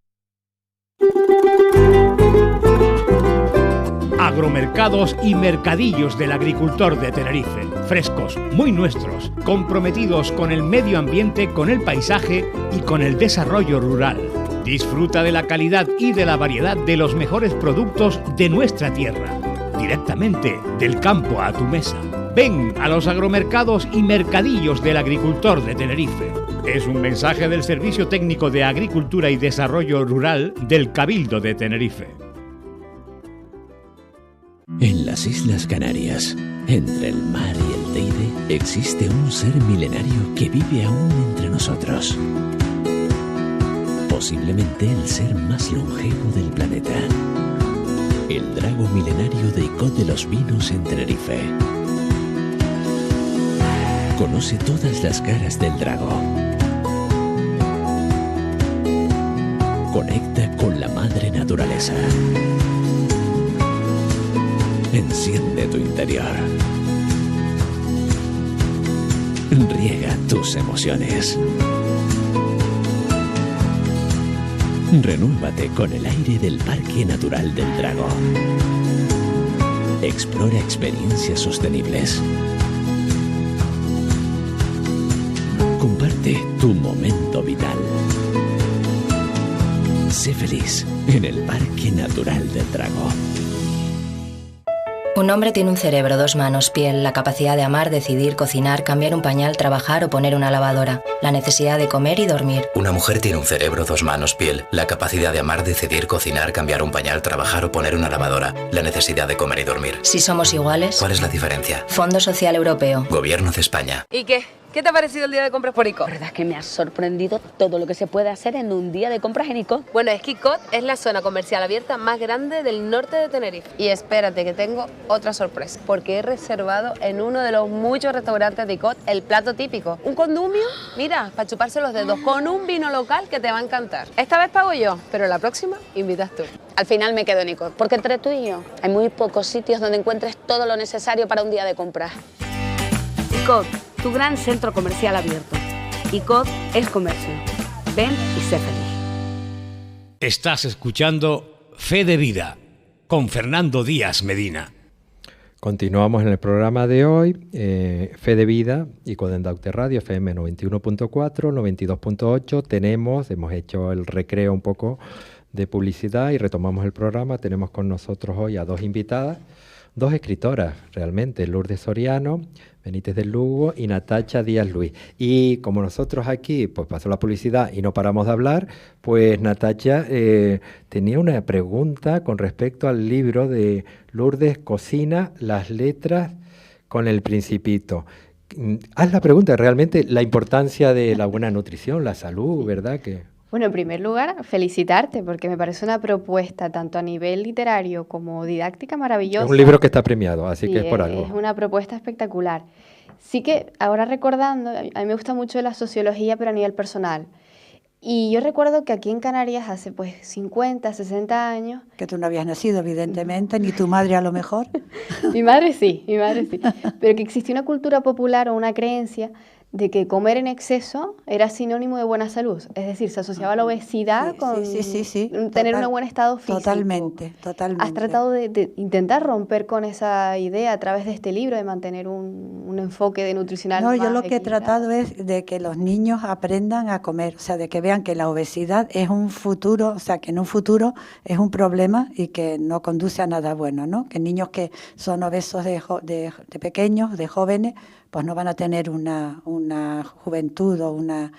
Agromercados y mercadillos del agricultor de Tenerife. Frescos, muy nuestros, comprometidos con el medio ambiente, con el paisaje y con el desarrollo rural. Disfruta de la calidad y de la variedad de los mejores productos de nuestra tierra, directamente del campo a tu mesa. Ven a los agromercados y mercadillos del agricultor de Tenerife. Es un mensaje del Servicio Técnico de Agricultura y Desarrollo Rural del Cabildo de Tenerife. En las Islas Canarias, entre el mar y el Teide, existe un ser milenario que vive aún entre nosotros. posiblemente el ser más longevo del planeta. El drago milenario de Icod de los Vinos en Tenerife. Conoce todas las caras del drago. Conecta con la madre naturaleza. Enciende tu interior. Riega tus emociones. Renuévate con el aire del Parque Natural del Drago. Explora experiencias sostenibles. Comparte tu momento vital. Sé feliz en el Parque Natural del Drago. Un hombre tiene un cerebro, 2 manos, piel, la capacidad de amar, decidir, cocinar, cambiar un pañal, trabajar o poner una lavadora, la necesidad de comer y dormir. Una mujer tiene un cerebro, 2 manos, piel, la capacidad de amar, decidir, cocinar, cambiar un pañal, trabajar o poner una lavadora, la necesidad de comer y dormir. Si somos iguales... ¿Cuál es la diferencia? Fondo Social Europeo. Gobierno de España. ¿Y qué? ¿Qué te ha parecido el día de compras por ICOT? La verdad es que me ha sorprendido todo lo que se puede hacer en un día de compras en ICOT. Bueno, es que ICOT es la zona comercial abierta más grande del norte de Tenerife. Y espérate que tengo otra sorpresa, porque he reservado en uno de los muchos restaurantes de ICOT el plato típico. Un condumio, mira, para chuparse los dedos, con un vino local que te va a encantar. Esta vez pago yo, pero la próxima invitas tú. Al final me quedo en ICOT, porque entre tú y yo hay muy pocos sitios donde encuentres todo lo necesario para un día de compras. ICOT, tu gran centro comercial abierto. ICOT es comercio. Ven y sé feliz. Estás escuchando Fe de Vida con Fernando Díaz Medina. Continuamos en el programa de hoy, Fe de Vida y Codendaute Radio, FM 91.4, 92.8. Hemos hecho el recreo un poco de publicidad y retomamos el programa. Tenemos con nosotros hoy a 2 invitadas, 2 escritoras realmente, Lourdes Soriano, Benítez del Lugo y Natacha Díaz Luis. Y como nosotros aquí pues pasó la publicidad y no paramos de hablar, pues Natacha tenía una pregunta con respecto al libro de Lourdes, Cocina las letras con el Principito. Haz la pregunta, realmente la importancia de la buena nutrición, la salud, ¿verdad? Bueno, en primer lugar, felicitarte porque me parece una propuesta tanto a nivel literario como didáctica maravillosa. Es un libro que está premiado, así que es por algo. Es una propuesta espectacular. Sí que ahora recordando, a mí me gusta mucho la sociología, pero a nivel personal. Y yo recuerdo que aquí en Canarias hace pues 50, 60 años... Que tú no habías nacido, evidentemente, ni tu madre a lo mejor. Mi madre sí. Pero que existía una cultura popular o una creencia de que comer en exceso era sinónimo de buena salud. Es decir, se asociaba la obesidad con tener un buen estado físico. Totalmente. Has tratado de intentar romper con esa idea a través de este libro, de mantener un enfoque de nutricional más yo lo que he equilibrado. tratado es de que los niños aprendan a comer, o sea, de que vean que la obesidad es un futuro, o sea, que en un futuro es un problema y que no conduce a nada bueno, ¿no? Que niños que son obesos de pequeños, de jóvenes, pues no van a tener una juventud o una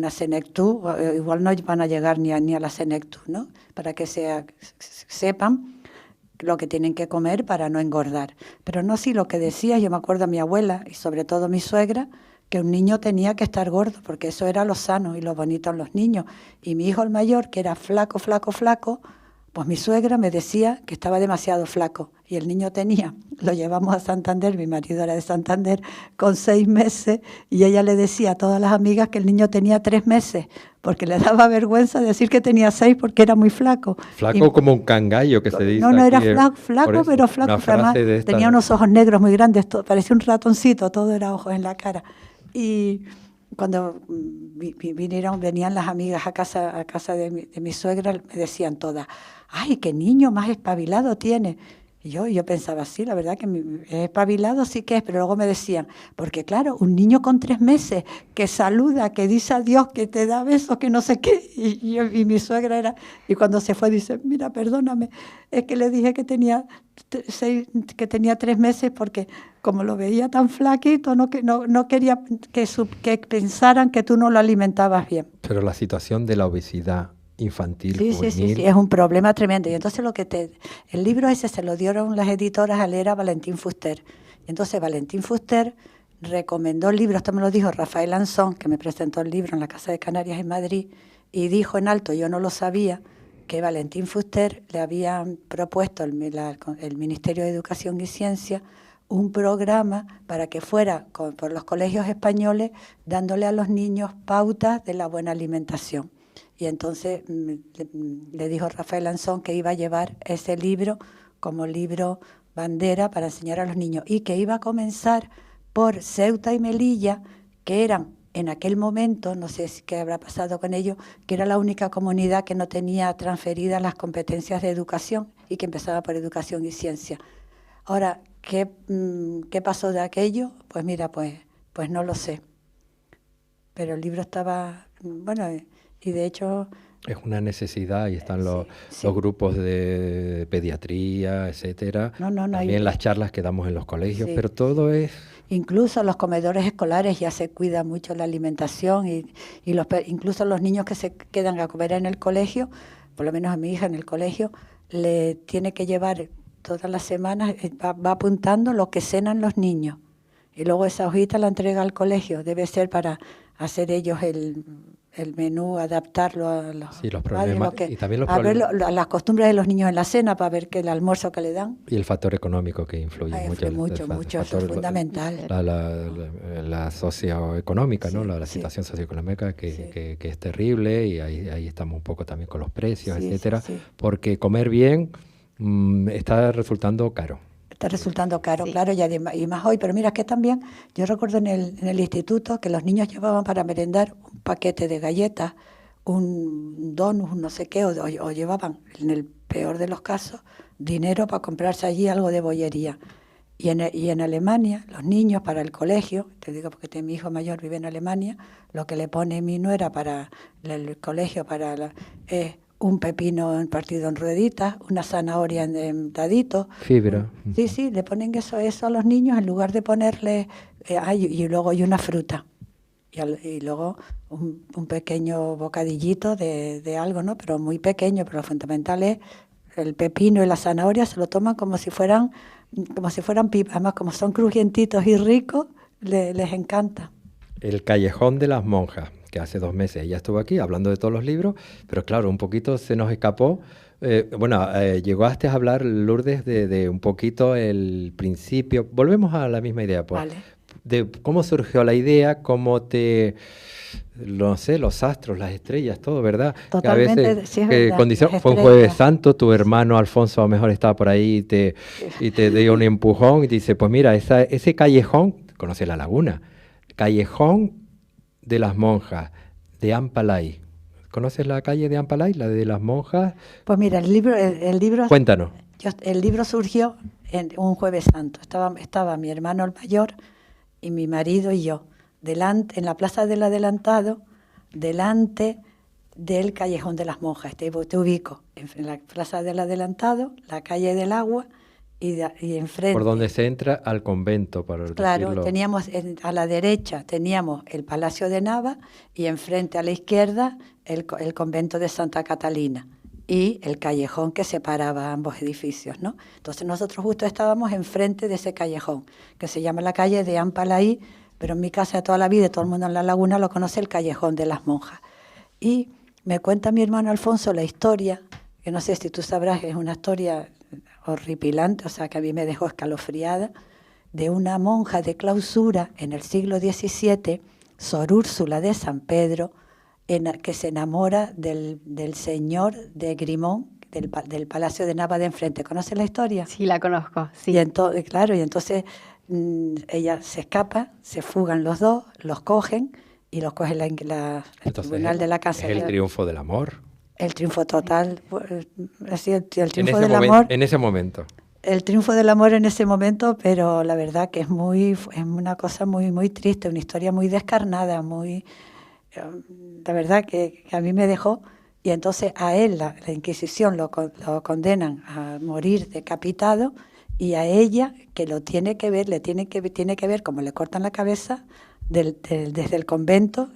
senectud, igual no van a llegar ni a la senectud, ¿no? Para que sepan lo que tienen que comer para no engordar. Pero no si lo que decía, yo me acuerdo a mi abuela y sobre todo a mi suegra, que un niño tenía que estar gordo, porque eso era lo sano y lo bonito en los niños. Y mi hijo el mayor, que era flaco, pues mi suegra me decía que estaba demasiado flaco. Y el niño lo llevamos a Santander, mi marido era de Santander, con 6 meses, y ella le decía a todas las amigas que el niño tenía 3 meses, porque le daba vergüenza decir que tenía 6 porque era muy flaco. Flaco como un cangallo que se dice. No, aquí, era flaco, pero flaco. Además, tenía unos ojos negros muy grandes, parecía un ratoncito, todo era ojos en la cara. Y cuando venían las amigas a casa de mi suegra, me decían todas, ¡ay, qué niño más espabilado tiene! Y yo pensaba, sí, la verdad que espabilado sí que es, pero luego me decían, porque claro, un niño con 3 meses que saluda, que dice adiós, que te da besos, que no sé qué, y mi suegra era, y cuando se fue dice, mira, perdóname, es que le dije que tenía 3 meses porque como lo veía tan flaquito, no quería que pensaran que tú no lo alimentabas bien. Pero la situación de la obesidad infantil, juvenil. Sí, es un problema tremendo. Y entonces el libro ese se lo dieron las editoras a leer a Valentín Fuster. Y entonces Valentín Fuster recomendó el libro, esto me lo dijo Rafael Anzón, que me presentó el libro en la Casa de Canarias en Madrid, y dijo en alto, yo no lo sabía, que Valentín Fuster le habían propuesto el Ministerio de Educación y Ciencia un programa para que fuera por los colegios españoles dándole a los niños pautas de la buena alimentación. Y entonces le dijo Rafael Anzón que iba a llevar ese libro como libro bandera para enseñar a los niños y que iba a comenzar por Ceuta y Melilla, que eran en aquel momento, no sé qué habrá pasado con ellos, que era la única comunidad que no tenía transferidas las competencias de educación y que empezaba por educación y ciencia. Ahora, ¿qué pasó de aquello? Pues mira, pues no lo sé. Pero el libro estaba, bueno, y de hecho... Es una necesidad y están los grupos de pediatría, etcétera. También las charlas que damos en los colegios, pero todo es... Incluso los comedores escolares ya se cuida mucho la alimentación y incluso los niños que se quedan a comer en el colegio, por lo menos a mi hija en el colegio, le tiene que llevar todas las semanas, va apuntando lo que cenan los niños. Y luego esa hojita la entrega al colegio. Debe ser para hacer ellos el menú, adaptarlo a los, los problemas padres, y también los ver las costumbres de los niños en la cena para ver que el almuerzo que le dan. Y el factor económico que influye mucho, eso es fundamental. La socioeconómica, ¿no? La situación socioeconómica que es terrible y ahí estamos un poco también con los precios, etcétera, porque comer bien está resultando caro. Está resultando caro, claro, y más hoy. Pero mira, que también, yo recuerdo en el instituto que los niños llevaban para merendar un paquete de galletas, un donut, no sé qué, o llevaban, en el peor de los casos, dinero para comprarse allí algo de bollería. Y en Alemania, los niños para el colegio, te digo porque mi hijo mayor vive en Alemania, lo que le pone mi nuera para el colegio un pepino partido en rueditas, una zanahoria en daditos. Fibra. Sí, le ponen eso a los niños en lugar de ponerle... y luego hay una fruta. Y luego un pequeño bocadillito de algo, ¿no? Pero muy pequeño, pero lo fundamental es el pepino y la zanahoria, se lo toman como si fueran pipas. Además, como son crujientitos y ricos, les encanta. El Callejón de las Monjas, que hace 2 meses ella estuvo aquí hablando de todos los libros, pero claro, un poquito se nos escapó. Llegaste a hablar, Lourdes, de un poquito el principio. Volvemos a la misma idea, pues, vale. De cómo surgió la idea, cómo los astros, las estrellas, todo, ¿verdad? Totalmente, que a veces, sí, es verdad. Fue un Jueves Santo, tu hermano Alfonso a lo mejor estaba por ahí y te dio un empujón y te dice, pues mira, ese callejón, conoces la laguna, Callejón de las Monjas, de Ampalay. ¿Conoces la calle de Ampalay, la de las monjas? Pues mira, el libro... Cuéntanos. El libro surgió en un Jueves Santo. Estaba mi hermano el mayor y mi marido y yo, en la Plaza del Adelantado, delante del Callejón de las Monjas. Te ubico en la Plaza del Adelantado, la calle del Agua, y enfrente. Por donde se entra al convento, para decirlo. Teníamos a la derecha teníamos el Palacio de Nava y enfrente a la izquierda el convento de Santa Catalina y el callejón que separaba ambos edificios, ¿no? Entonces nosotros justo estábamos enfrente de ese callejón, que se llama la calle de Ampalay, pero en mi casa de toda la vida, todo el mundo en La Laguna lo conoce, el Callejón de las Monjas. Y me cuenta mi hermano Alfonso la historia, que no sé si tú sabrás, es una historia horripilante, o sea, que a mí me dejó escalofriada, de una monja de clausura en el siglo XVII, Sor Úrsula de San Pedro, que se enamora del señor de Grimón, del Palacio de Nava de enfrente. ¿Conoces la historia? Sí, la conozco, sí. Y entonces ella se escapa, se fugan los dos, los cogen y los coge el tribunal de la casa. Es el triunfo del amor. El triunfo total, así el triunfo del amor. En ese momento. El triunfo del amor en ese momento, pero la verdad que es una cosa muy, muy triste, una historia muy descarnada, la verdad que a mí me dejó. Y entonces a él la Inquisición lo condenan a morir decapitado y a ella, que lo tiene que ver, tiene que ver cómo le cortan la cabeza desde el convento,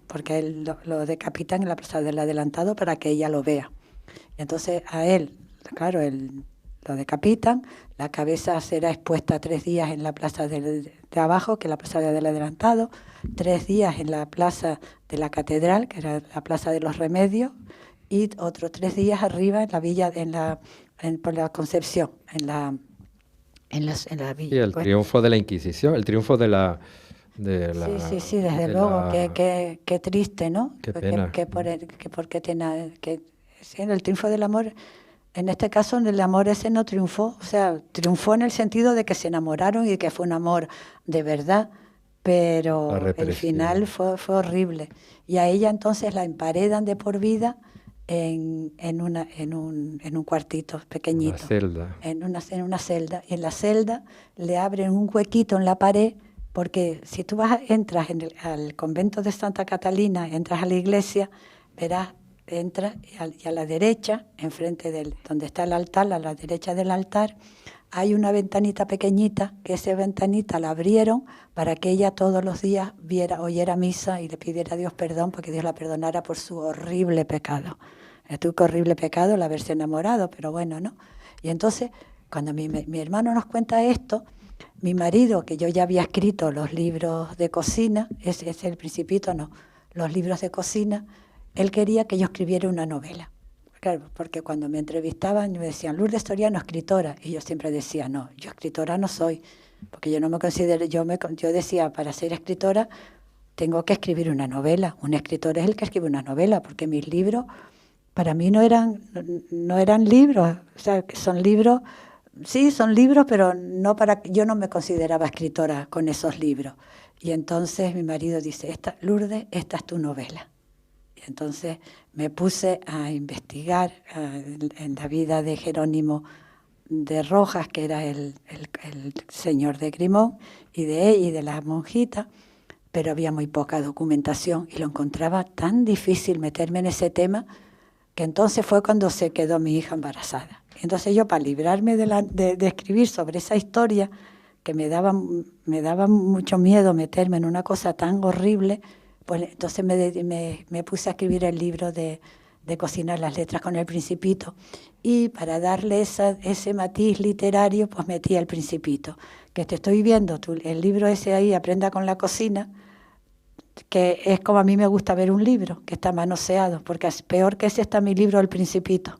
porque a él lo decapitan en la Plaza del Adelantado para que ella lo vea. Y entonces a él, claro, lo decapitan, la cabeza será expuesta 3 días en la plaza de abajo, que es la plaza del Adelantado, 3 días en la plaza de la Catedral, que era la plaza de los Remedios, y otros 3 días arriba en la villa, por la Concepción, en la villa. Y el triunfo de la Inquisición, el triunfo de la... Sí, desde luego, qué triste, ¿no? Qué pena. El triunfo del amor, en este caso el amor ese no triunfó, o sea, triunfó en el sentido de que se enamoraron y que fue un amor de verdad, pero el final fue horrible. Y a ella entonces la emparedan de por vida en un cuartito pequeñito. Una celda. En una celda. Y en la celda le abren un huequito en la pared, porque si tú entras al convento de Santa Catalina, entras a la iglesia, verás, entras y a la derecha, enfrente donde está el altar, a la derecha del altar, hay una ventanita pequeñita, que esa ventanita la abrieron para que ella todos los días oyera misa y le pidiera a Dios perdón, porque Dios la perdonara por su horrible pecado. Qué horrible pecado el haberse enamorado, pero bueno, ¿no? Y entonces, cuando mi hermano nos cuenta esto, mi marido, que yo ya había escrito los libros de cocina, es El Principito, no, los libros de cocina, él quería que yo escribiera una novela. Claro, porque cuando me entrevistaban me decían, Lourdes Soriano, escritora, y yo siempre decía, no, yo escritora no soy, porque yo no me considero, yo decía, para ser escritora tengo que escribir una novela. Un escritor es el que escribe una novela, porque mis libros para mí no eran libros, o sea, son libros. Sí, son libros, pero yo no me consideraba escritora con esos libros. Y entonces mi marido dice, Lourdes, esta es tu novela. Y entonces me puse a investigar en la vida de Jerónimo de Rojas, que era el señor de Grimón, y de la monjita, pero había muy poca documentación y lo encontraba tan difícil meterme en ese tema, que entonces fue cuando se quedó mi hija embarazada. Entonces yo, para librarme de escribir sobre esa historia, que me daba mucho miedo meterme en una cosa tan horrible, pues entonces me puse a escribir el libro de Cocinar las letras con El Principito. Y para darle ese matiz literario, pues metí El Principito. Que te estoy viendo, el libro ese ahí, Aprenda con la cocina, que es como a mí me gusta ver un libro, que está manoseado, porque es peor que ese está mi libro El Principito.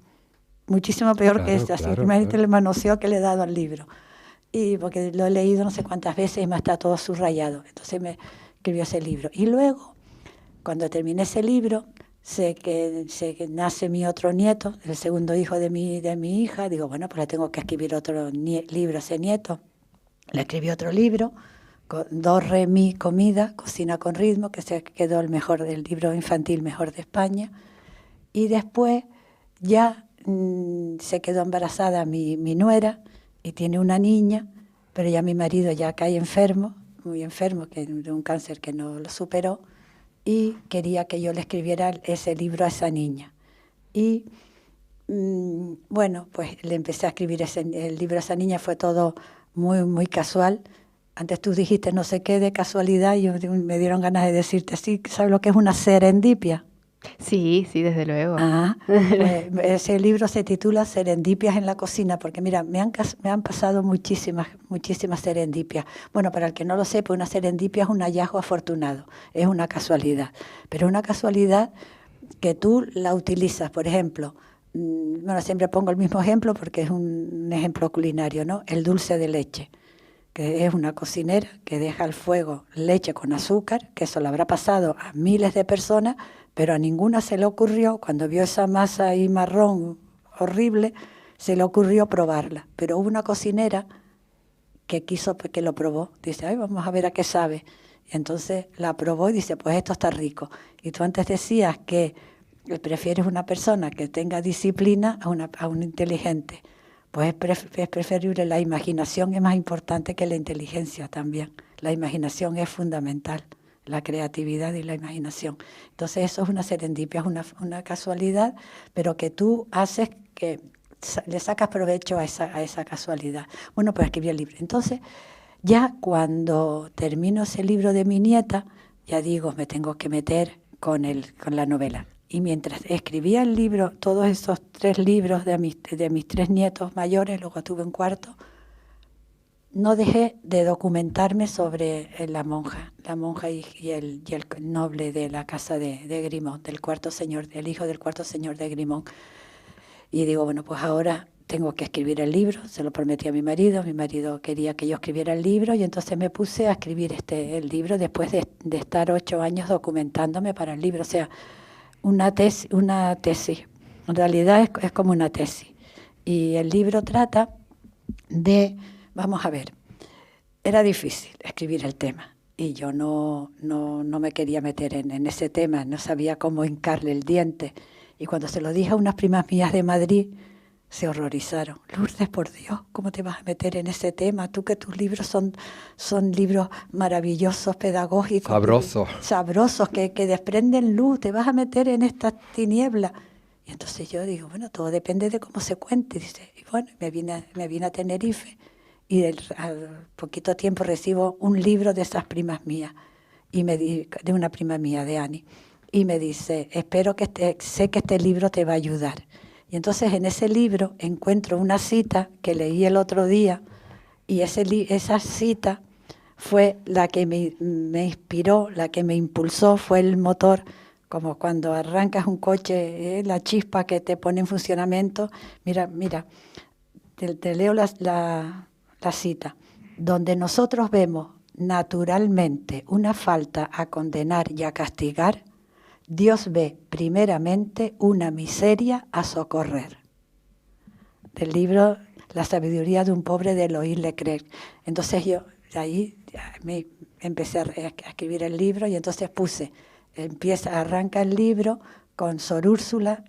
Muchísimo peor que este, así que imagínate el manoseo que le he dado al libro. Y porque lo he leído no sé cuántas veces y me está todo subrayado. Entonces me escribió ese libro. Y luego, cuando terminé ese libro, sé que nace mi otro nieto, el segundo hijo de mi hija. Digo, bueno, pues le tengo que escribir otro libro a ese nieto. Le escribí otro libro, Do, Re, Mi, Comida, Cocina con Ritmo, que se quedó el libro infantil mejor de España. Y después ya se quedó embarazada mi nuera y tiene una niña, pero ya mi marido ya cae enfermo, muy enfermo, de un cáncer que no lo superó, y quería que yo le escribiera ese libro a esa niña. Y bueno, pues le empecé a escribir el libro a esa niña, fue todo muy, muy casual. Antes tú dijiste no sé qué de casualidad y me dieron ganas de decirte, sí, ¿sabes lo que es una serendipia? Sí, desde luego. Pues ese libro se titula Serendipias en la cocina, porque mira, me han pasado muchísimas serendipias. Bueno, para el que no lo sepa, una serendipia es un hallazgo afortunado, es una casualidad, pero una casualidad que tú la utilizas, por ejemplo, bueno, siempre pongo el mismo ejemplo porque es un ejemplo culinario, ¿no? El dulce de leche, que es una cocinera que deja al fuego leche con azúcar, que eso lo habrá pasado a miles de personas, pero a ninguna se le ocurrió, cuando vio esa masa ahí marrón horrible, se le ocurrió probarla. Pero hubo una cocinera que lo probó, dice, ay, vamos a ver a qué sabe. Y entonces la probó y dice, pues esto está rico. Y tú antes decías que prefieres una persona que tenga disciplina a un inteligente. Pues es preferible, la imaginación es más importante que la inteligencia también. La imaginación es fundamental, la creatividad y la imaginación. Entonces eso es una serendipia, es una casualidad, pero que tú haces que le sacas provecho a esa casualidad. Bueno, pues escribí el libro. Entonces, ya cuando termino ese libro de mi nieta, ya digo, me tengo que meter con la novela. Y mientras escribía el libro, todos esos 3 libros de mis 3 nietos mayores, luego tuve un cuarto, no dejé de documentarme sobre la monja y el noble de la casa de Grimont, del hijo del cuarto señor de Grimont. Y digo, bueno, pues ahora tengo que escribir el libro, se lo prometí a mi marido quería que yo escribiera el libro, y entonces me puse a escribir el libro después de estar 8 años documentándome para el libro. O sea, una tesis, en realidad es como una tesis. Y el libro trata de, vamos a ver, era difícil escribir el tema, y yo no me quería meter en ese tema, no sabía cómo hincarle el diente. Y cuando se lo dije a unas primas mías de Madrid, se horrorizaron. Lourdes, por Dios, ¿cómo te vas a meter en ese tema? Tú, que tus libros son libros maravillosos, pedagógicos. Sabrosos, que desprenden luz, te vas a meter en esta tiniebla. Y entonces yo digo, bueno, todo depende de cómo se cuente. Dice, y bueno, me vine a Tenerife, y al poquito tiempo recibo un libro de esas primas mías, de una prima mía, de Ani, y me dice, sé que este libro te va a ayudar. Y entonces en ese libro encuentro una cita que leí el otro día, y esa cita fue la que me inspiró, la que me impulsó, fue el motor, como cuando arrancas un coche, la chispa que te pone en funcionamiento. Mira, te leo la cita. Donde nosotros vemos naturalmente una falta a condenar y a castigar, Dios ve primeramente una miseria a socorrer. Del libro La sabiduría de un pobre, de Elohim Leclerc. Entonces yo ahí me empecé a escribir el libro, y entonces arranca el libro con Sor Úrsula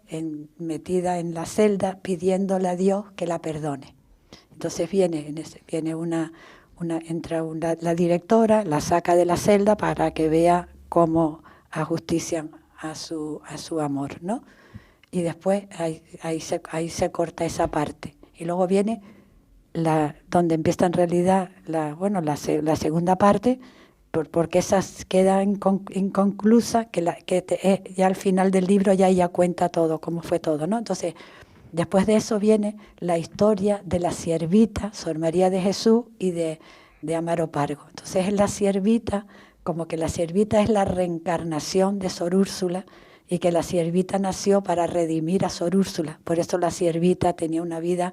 metida en la celda pidiéndole a Dios que la perdone. Entonces entra la directora, la saca de la celda para que vea cómo ajustician a su amor, ¿no? Y después ahí se corta esa parte. Y luego viene donde empieza en realidad la segunda parte, porque esa queda inconclusa, ya al final del libro ya ella cuenta todo, cómo fue todo, ¿no? Entonces, después de eso viene la historia de la siervita, Sor María de Jesús, y de Amaro Pargo. Entonces es la siervita, como que la siervita es la reencarnación de Sor Úrsula, y que la siervita nació para redimir a Sor Úrsula. Por eso la siervita tenía una vida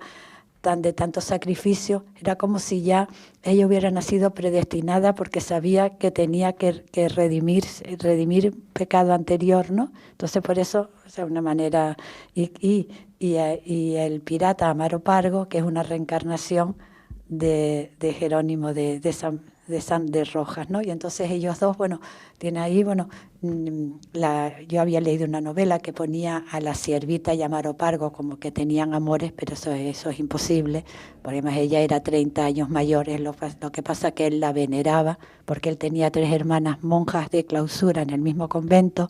de tanto sacrificio. Era como si ya ella hubiera nacido predestinada, porque sabía que tenía que redimir pecado anterior, ¿no? Entonces por eso, o sea, una manera. Y el pirata Amaro Pargo, que es una reencarnación de Jerónimo de Rojas, ¿no? Y entonces ellos dos, tiene ahí, yo había leído una novela que ponía a la siervita y a Amaro Pargo como que tenían amores, pero eso es imposible, porque además ella era 30 años mayor. Lo que pasa que él la veneraba, porque él tenía 3 hermanas monjas de clausura en el mismo convento,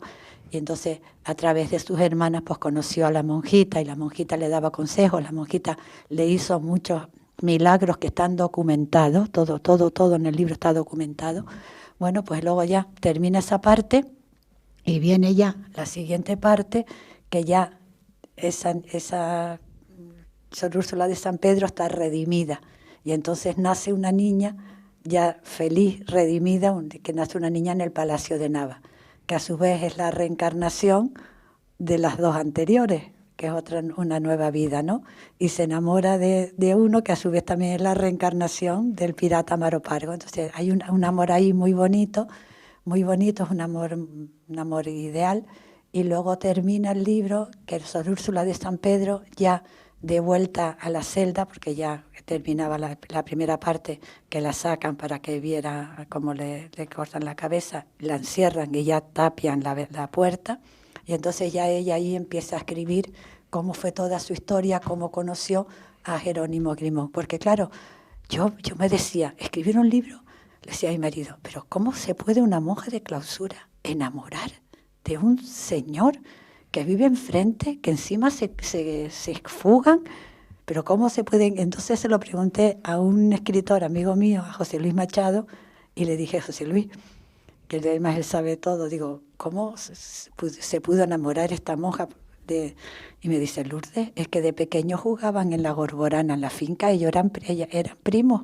y entonces a través de sus hermanas pues conoció a la monjita, y la monjita le daba consejos, la monjita le hizo muchos milagros que están documentados, todo en el libro está documentado. Bueno, pues luego ya termina esa parte y viene ya la siguiente parte, que ya esa Sor Úrsula de San Pedro está redimida, y entonces nace una niña ya feliz, redimida, que nace una niña en el Palacio de Nava, que a su vez es la reencarnación de las 2 anteriores, que es una nueva vida, ¿no? Y se enamora de uno que a su vez también es la reencarnación del pirata Amaro Pargo. Entonces hay un amor ahí muy bonito, es un amor ideal. Y luego termina el libro, que Sor Úrsula de San Pedro, ya de vuelta a la celda, porque ya terminaba la primera parte, que la sacan para que viera cómo le cortan la cabeza, la encierran y ya tapian la puerta. Y entonces ya ella ahí empieza a escribir cómo fue toda su historia, cómo conoció a Jerónimo Grimont. Porque claro, yo me decía, escribir un libro, le decía a mi marido, pero ¿cómo se puede una monja de clausura enamorar de un señor que vive enfrente, que encima se fugan? Pero ¿cómo se pueden? Entonces se lo pregunté a un escritor amigo mío, a José Luis Machado, y le dije, José Luis, que además él sabe todo. Digo, ¿cómo se pudo enamorar esta monja? Y me dice, Lourdes, es que de pequeños jugaban en la Gorborana, en la finca, y eran primos.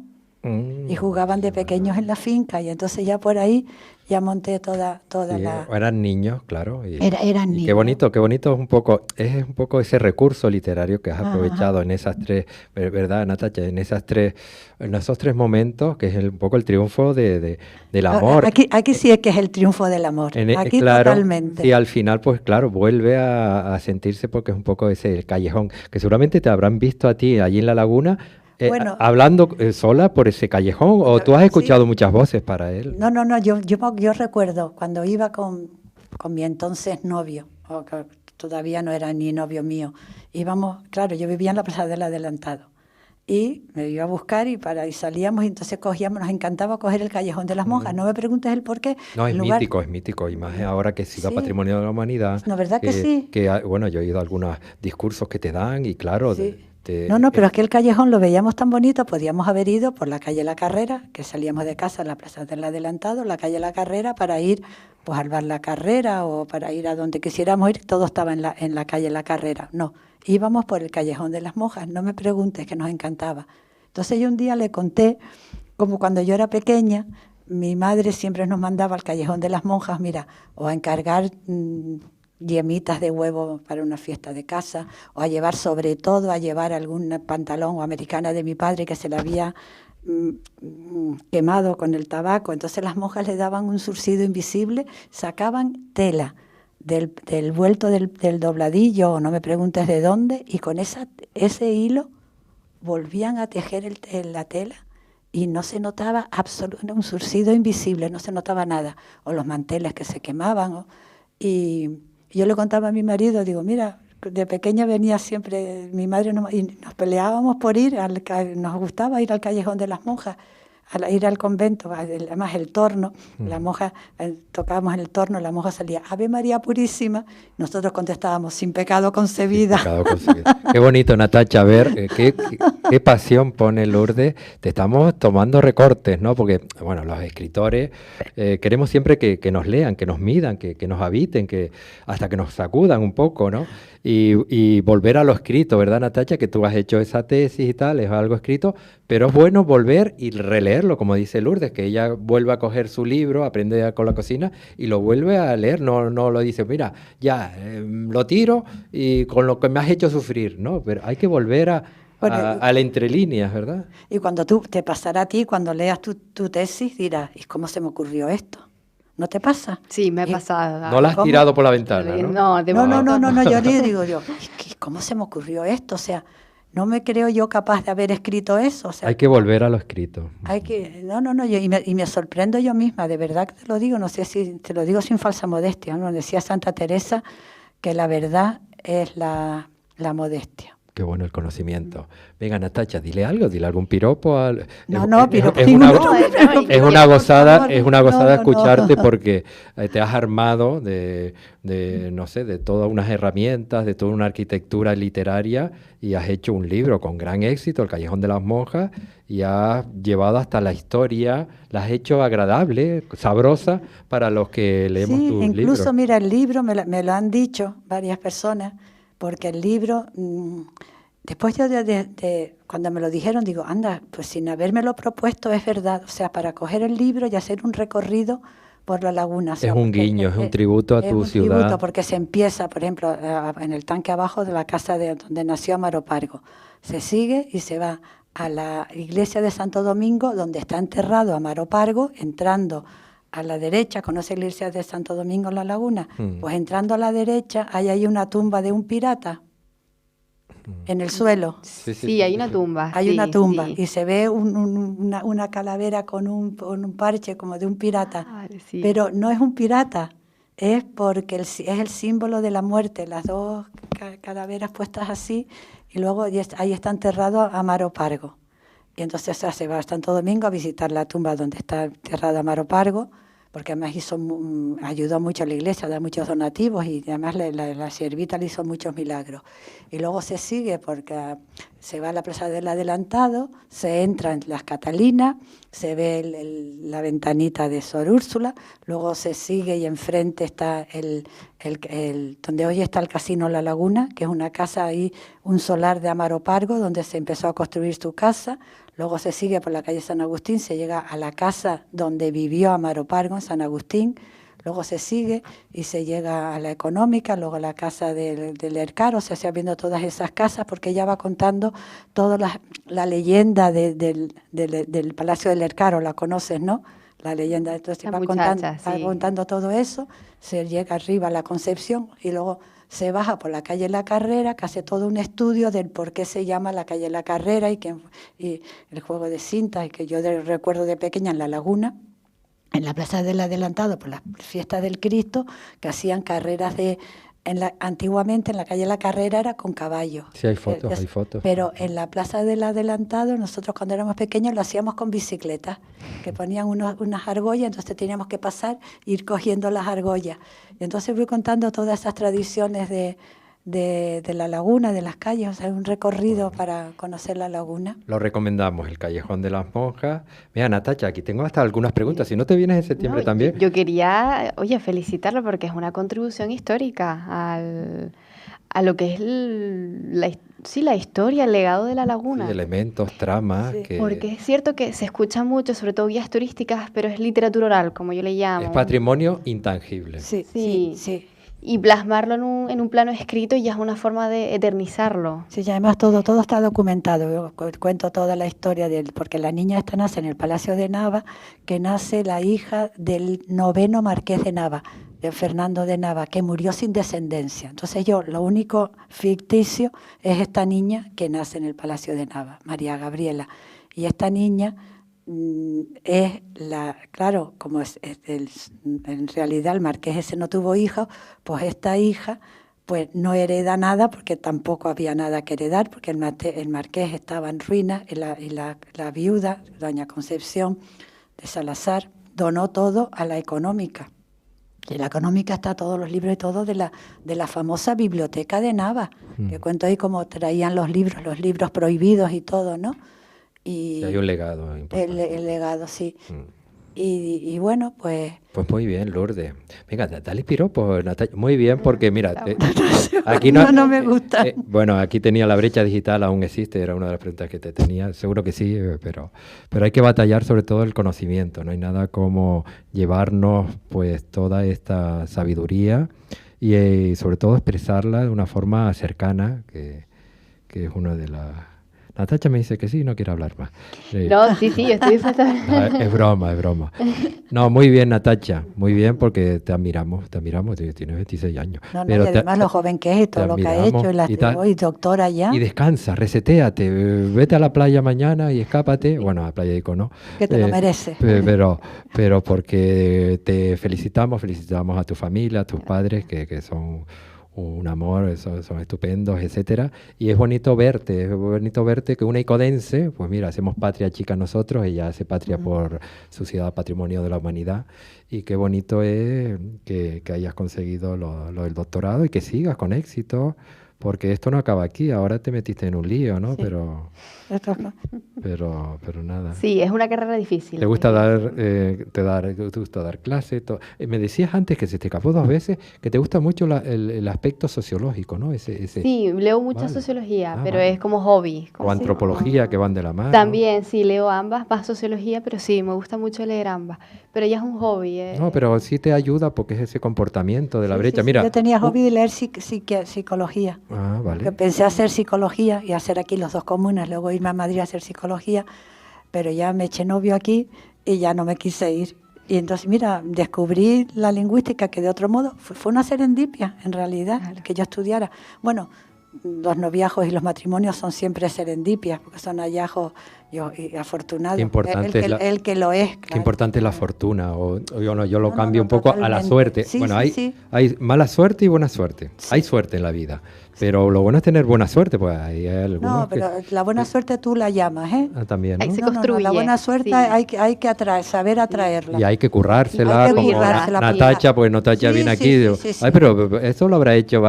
Y jugaban de pequeños en la finca, y entonces ya por ahí ya monté toda Sí, la... eran niños, claro. Eran niños. Qué bonito es un poco ese recurso literario que has aprovechado en esas tres, ¿verdad, Natacha? En esos tres momentos, que es un poco el triunfo del amor. Aquí sí es que es el triunfo del amor. Aquí claro, totalmente. Y al final, pues claro, vuelve a sentirse, porque es un poco ese el callejón, que seguramente te habrán visto a ti allí en la laguna, hablando sola por ese callejón, o tú has escuchado muchas voces para él. No, yo recuerdo cuando iba con mi entonces novio, que todavía no era ni novio mío, íbamos, claro, yo vivía en la Plaza del Adelantado, y me iba a buscar y salíamos, y entonces nos encantaba coger el Callejón de las Monjas. No me preguntes el por qué. No, es mítico, y más ahora que siga Patrimonio de la Humanidad. ¿No, verdad que sí? Bueno, yo he oído algunos discursos que te dan, y claro... Sí. No, pero es que el callejón lo veíamos tan bonito, podíamos haber ido por la calle La Carrera, que salíamos de casa a la Plaza del Adelantado, la calle La Carrera, para ir pues al bar La Carrera, o para ir a donde quisiéramos ir, todo estaba en la calle La Carrera. No, íbamos por el Callejón de las Monjas, no me preguntes, que nos encantaba. Entonces yo un día le conté, como cuando yo era pequeña, mi madre siempre nos mandaba al Callejón de las Monjas, mira, o a encargar... yemitas de huevo para una fiesta de casa, o a llevar algún pantalón o americana de mi padre que se le había quemado con el tabaco. Entonces las monjas le daban un surcido invisible, sacaban tela del vuelto del dobladillo, o no me preguntes de dónde, y con ese hilo volvían a tejer la tela, y no se notaba absolutamente un surcido invisible, no se notaba nada, o los manteles que se quemaban, y yo le contaba a mi marido, digo, mira, de pequeña venía siempre mi madre y nos peleábamos por nos gustaba ir al Callejón de las Monjas, ir al convento, además el torno, la monja, tocábamos en el torno, la monja salía, Ave María Purísima, nosotros contestábamos, sin pecado concebida. Sin pecado concebida. Qué bonito, Natacha, a ver, qué pasión pone Lourdes. Te estamos tomando recortes, ¿no? Porque, bueno, los escritores queremos siempre que nos lean, que nos midan, que nos habiten, hasta que nos sacudan un poco, ¿no? Y volver a lo escrito, ¿verdad, Natacha? Que tú has hecho esa tesis y tal, es algo escrito, pero es bueno volver y releerlo, como dice Lourdes, que ella vuelve a coger su libro, aprende con la cocina y lo vuelve a leer, no lo dice, mira, ya, lo tiro y con lo que me has hecho sufrir, ¿no? Pero hay que volver a la entre líneas, ¿verdad? Y cuando te pasará a ti, cuando leas tu tesis, dirás, ¿y cómo se me ocurrió esto? ¿No te pasa? Sí, me ha pasado. No la has tirado por la ventana, ¿no? No, yo le digo, ¿cómo se me ocurrió esto? O sea, no me creo yo capaz de haber escrito eso. O sea, hay que volver a lo escrito. Y me sorprendo yo misma, de verdad que te lo digo, no sé si te lo digo sin falsa modestia, ¿no? Decía Santa Teresa que la verdad es la modestia. Qué bueno el conocimiento. Venga, Natacha, dile algún piropo. Piropo. Es una gozada escucharte, porque te has armado de todas unas herramientas, de toda una arquitectura literaria, y has hecho un libro con gran éxito, El Callejón de las Monjas, y has llevado hasta la historia, la has hecho agradable, sabrosa para los que leemos tu libro. Sí, incluso, mira, el libro me lo han dicho varias personas, porque el libro, después yo cuando me lo dijeron, digo, anda, pues sin habérmelo propuesto es verdad. O sea, para coger el libro y hacer un recorrido por la laguna. O sea, es un guiño, es un tributo a tu ciudad. Es un tributo, porque se empieza, por ejemplo, en el tanque abajo de la casa donde nació Amaro Pargo. Se sigue y se va a la iglesia de Santo Domingo, donde está enterrado Amaro Pargo, entrando a la derecha. ¿Conoce la iglesia de Santo Domingo en la laguna? Pues entrando a la derecha hay ahí una tumba de un pirata en el suelo. Sí, hay una tumba. Hay una tumba y se ve una calavera con un parche como de un pirata. Pero no es un pirata, es porque es el símbolo de la muerte, las dos calaveras puestas así, y luego ahí está enterrado Amaro Pargo. Y entonces se va a Santo Domingo a visitar la tumba donde está enterrado Amaro Pargo, porque además ayudó mucho a la iglesia, da muchos donativos y además la siervita le hizo muchos milagros. Y luego se sigue porque se va a la Plaza del Adelantado, se entra en las Catalinas, se ve la ventanita de Sor Úrsula, luego se sigue y enfrente está donde hoy está el Casino La Laguna, que es una casa ahí, un solar de Amaro Pargo, donde se empezó a construir su casa. Luego se sigue por la calle San Agustín, se llega a la casa donde vivió Amaro Pargo, en San Agustín. Luego se sigue y se llega a la Económica, luego a la casa del Ercaro, se va viendo todas esas casas, porque ella va contando toda la leyenda del Palacio del Ercaro, la conoces, ¿no? La leyenda, entonces va contando todo eso, se llega arriba a la Concepción y luego se baja por la calle La Carrera, que hace todo un estudio del por qué se llama la calle La Carrera y el juego de cintas, y que yo recuerdo de pequeña en La Laguna, en la Plaza del Adelantado, por las fiestas del Cristo, que hacían carreras antiguamente en la calle La Carrera era con caballos. Sí, hay fotos, Pero en la Plaza del Adelantado, nosotros cuando éramos pequeños lo hacíamos con bicicletas, que ponían unas argollas, entonces teníamos que pasar e ir cogiendo las argollas. Y entonces voy contando todas esas tradiciones de la laguna, de las calles, o sea, un recorrido para conocer la laguna. Lo recomendamos, el Callejón de las Monjas. Mira, Natacha, aquí tengo hasta algunas preguntas. Si no te vienes en septiembre también. Yo quería, felicitarlo porque es una contribución histórica a lo que es la historia, el legado de la laguna. Sí, elementos, tramas. Sí. Porque es cierto que se escucha mucho, sobre todo guías turísticas, pero es literatura oral, como yo le llamo. Es patrimonio intangible. Sí. Y plasmarlo en un plano escrito ya es una forma de eternizarlo. Sí, y además todo está documentado. Yo cuento toda la historia porque la niña esta nace en el Palacio de Nava, que nace la hija del 9º marqués de Nava, de Fernando de Nava, que murió sin descendencia. Entonces lo único ficticio es esta niña que nace en el Palacio de Nava, María Gabriela. Y esta niña es claro, como en realidad el marqués ese no tuvo hijos, pues esta hija pues no hereda nada, porque tampoco había nada que heredar, porque el marqués estaba en ruinas, y la viuda, doña Concepción de Salazar, donó todo a la Económica. Y en la Económica está todos los libros y todo de la famosa biblioteca de Nava, que cuento ahí cómo traían los libros prohibidos y todo, ¿no? Y hay un legado importante. El legado, sí. Y bueno, pues... Pues muy bien, Lourdes. Venga, dale piropo, Natalia. Muy bien, porque mira... aquí no me gusta. Bueno, aquí tenía la brecha digital, aún existe, era una de las preguntas que te tenía. Seguro que sí, pero hay que batallar sobre todo el conocimiento. No hay nada como llevarnos pues toda esta sabiduría y sobre todo expresarla de una forma cercana, que es una de las... Natacha me dice que sí, no quiere hablar más. No, sí, yo estoy fatal. Es broma. No, muy bien, Natacha, muy bien, porque te admiramos, tienes 26 años. No, pero y además lo joven que es y todo lo que ha hecho, y doctora ya. Y descansa, resetéate, vete a la playa mañana y escápate, bueno, a la playa de Ico no. Que te lo mereces. Pero porque te felicitamos a tu familia, a tus padres, que son... un amor, son estupendos, etcétera, y es bonito verte que una icodense, pues mira, hacemos patria chica nosotros, ella hace patria por Sociedad Patrimonio de la Humanidad, y qué bonito es que hayas conseguido lo del doctorado y que sigas con éxito, porque esto no acaba aquí, ahora te metiste en un lío, ¿no? Sí. Pero nada. Sí, es una carrera difícil. ¿Te gusta dar clases? Me decías antes que se te escapó 2 veces, que te gusta mucho el aspecto sociológico, ¿no? Sí, leo mucha sociología, pero es como hobby. O antropología, que van de la mano. También, sí, leo ambas, más sociología, pero sí, me gusta mucho leer ambas. Pero ya es un hobby. No, pero sí te ayuda porque es ese comportamiento de la brecha. Sí, mira. Yo tenía hobby de leer psicología. Ah, vale. Pensé hacer psicología y hacer aquí los 2 comunas, luego irme a Madrid a hacer psicología, pero ya me eché novio aquí y ya no me quise ir. Y entonces, mira, descubrí la lingüística, que de otro modo fue una serendipia, en realidad, que yo estudiara. Bueno, los noviazgos y los matrimonios son siempre serendipias, porque son hallazgos y afortunado. Qué importante el que lo es. Qué importante es la fortuna, yo lo cambio un poco totalmente. a la suerte. Sí, bueno, sí, hay mala suerte y buena suerte. Sí. Hay suerte en la vida, pero lo bueno es tener buena suerte, pues hay algunos. No, pero la buena suerte tú la llamas, ¿eh? También, ¿no? Ahí se construye. La buena suerte hay que saber atraerla. Y hay que currársela, como Natacha, pues Natacha viene aquí y digo, ay, pero esto lo habrá hecho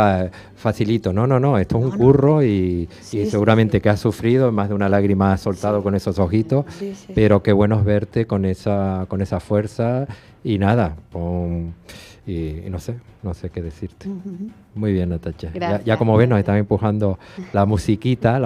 facilito. No, esto es un curro y seguramente que has sufrido, más de una lágrima has soltado con esos ojitos, pero qué bueno es verte con esa fuerza y nada, y no sé qué decirte. Muy bien, Natacha. Ya como ves, nos están empujando la musiquita,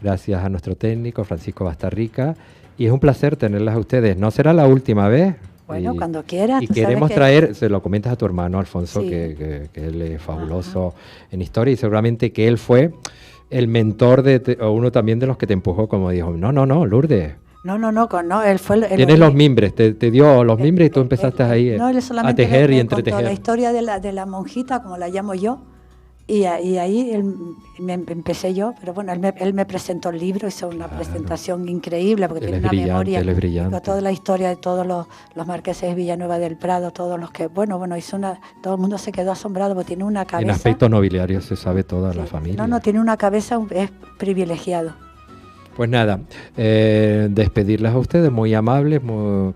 gracias a nuestro técnico, Francisco Bastarrica, y es un placer tenerlas a ustedes. No será la última vez. Bueno, cuando quieras. Y queremos traer, se lo comentas a tu hermano Alfonso, que él es fabuloso en historia, y seguramente que él fue el mentor o uno también de los que te empujó, como dijo, no, Lourdes. No, él fue Tienes los mimbres, te dio los mimbres y tú empezaste ahí a tejer y entretejer. La historia de la monjita, como la llamo yo, y ahí empecé yo, pero bueno, él me presentó el libro, hizo una presentación increíble, porque tiene una memoria, con toda la historia de todos los marqueses de Villanueva del Prado, todos los que, bueno, todo el mundo se quedó asombrado, porque tiene una cabeza. En aspecto nobiliario se sabe toda la familia. No, tiene una cabeza, es privilegiado. Pues nada, despedirlas a ustedes, muy amables.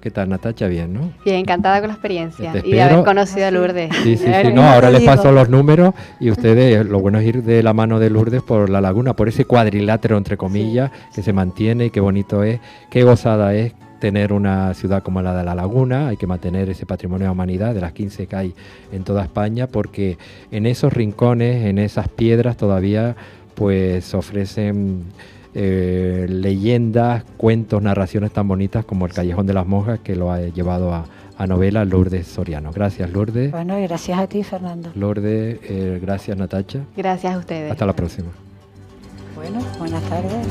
¿Qué tal, Natacha? Bien, ¿no? Bien, encantada con la experiencia y de haber conocido a Lourdes. Sí, no, ahora les paso los números y ustedes, lo bueno es ir de la mano de Lourdes por la laguna, por ese cuadrilátero, entre comillas, que se mantiene y qué bonito es, qué gozada es tener una ciudad como la de La Laguna. Hay que mantener ese patrimonio de la humanidad, de las 15 que hay en toda España, porque en esos rincones, en esas piedras todavía pues ofrecen leyendas, cuentos, narraciones tan bonitas como el Callejón de las Monjas, que lo ha llevado a novela Lourdes Soriano. Gracias, Lourdes. Bueno, y gracias a ti, Fernando. Lourdes, gracias, Natacha. Gracias a ustedes. Hasta la próxima. Bueno, buenas tardes.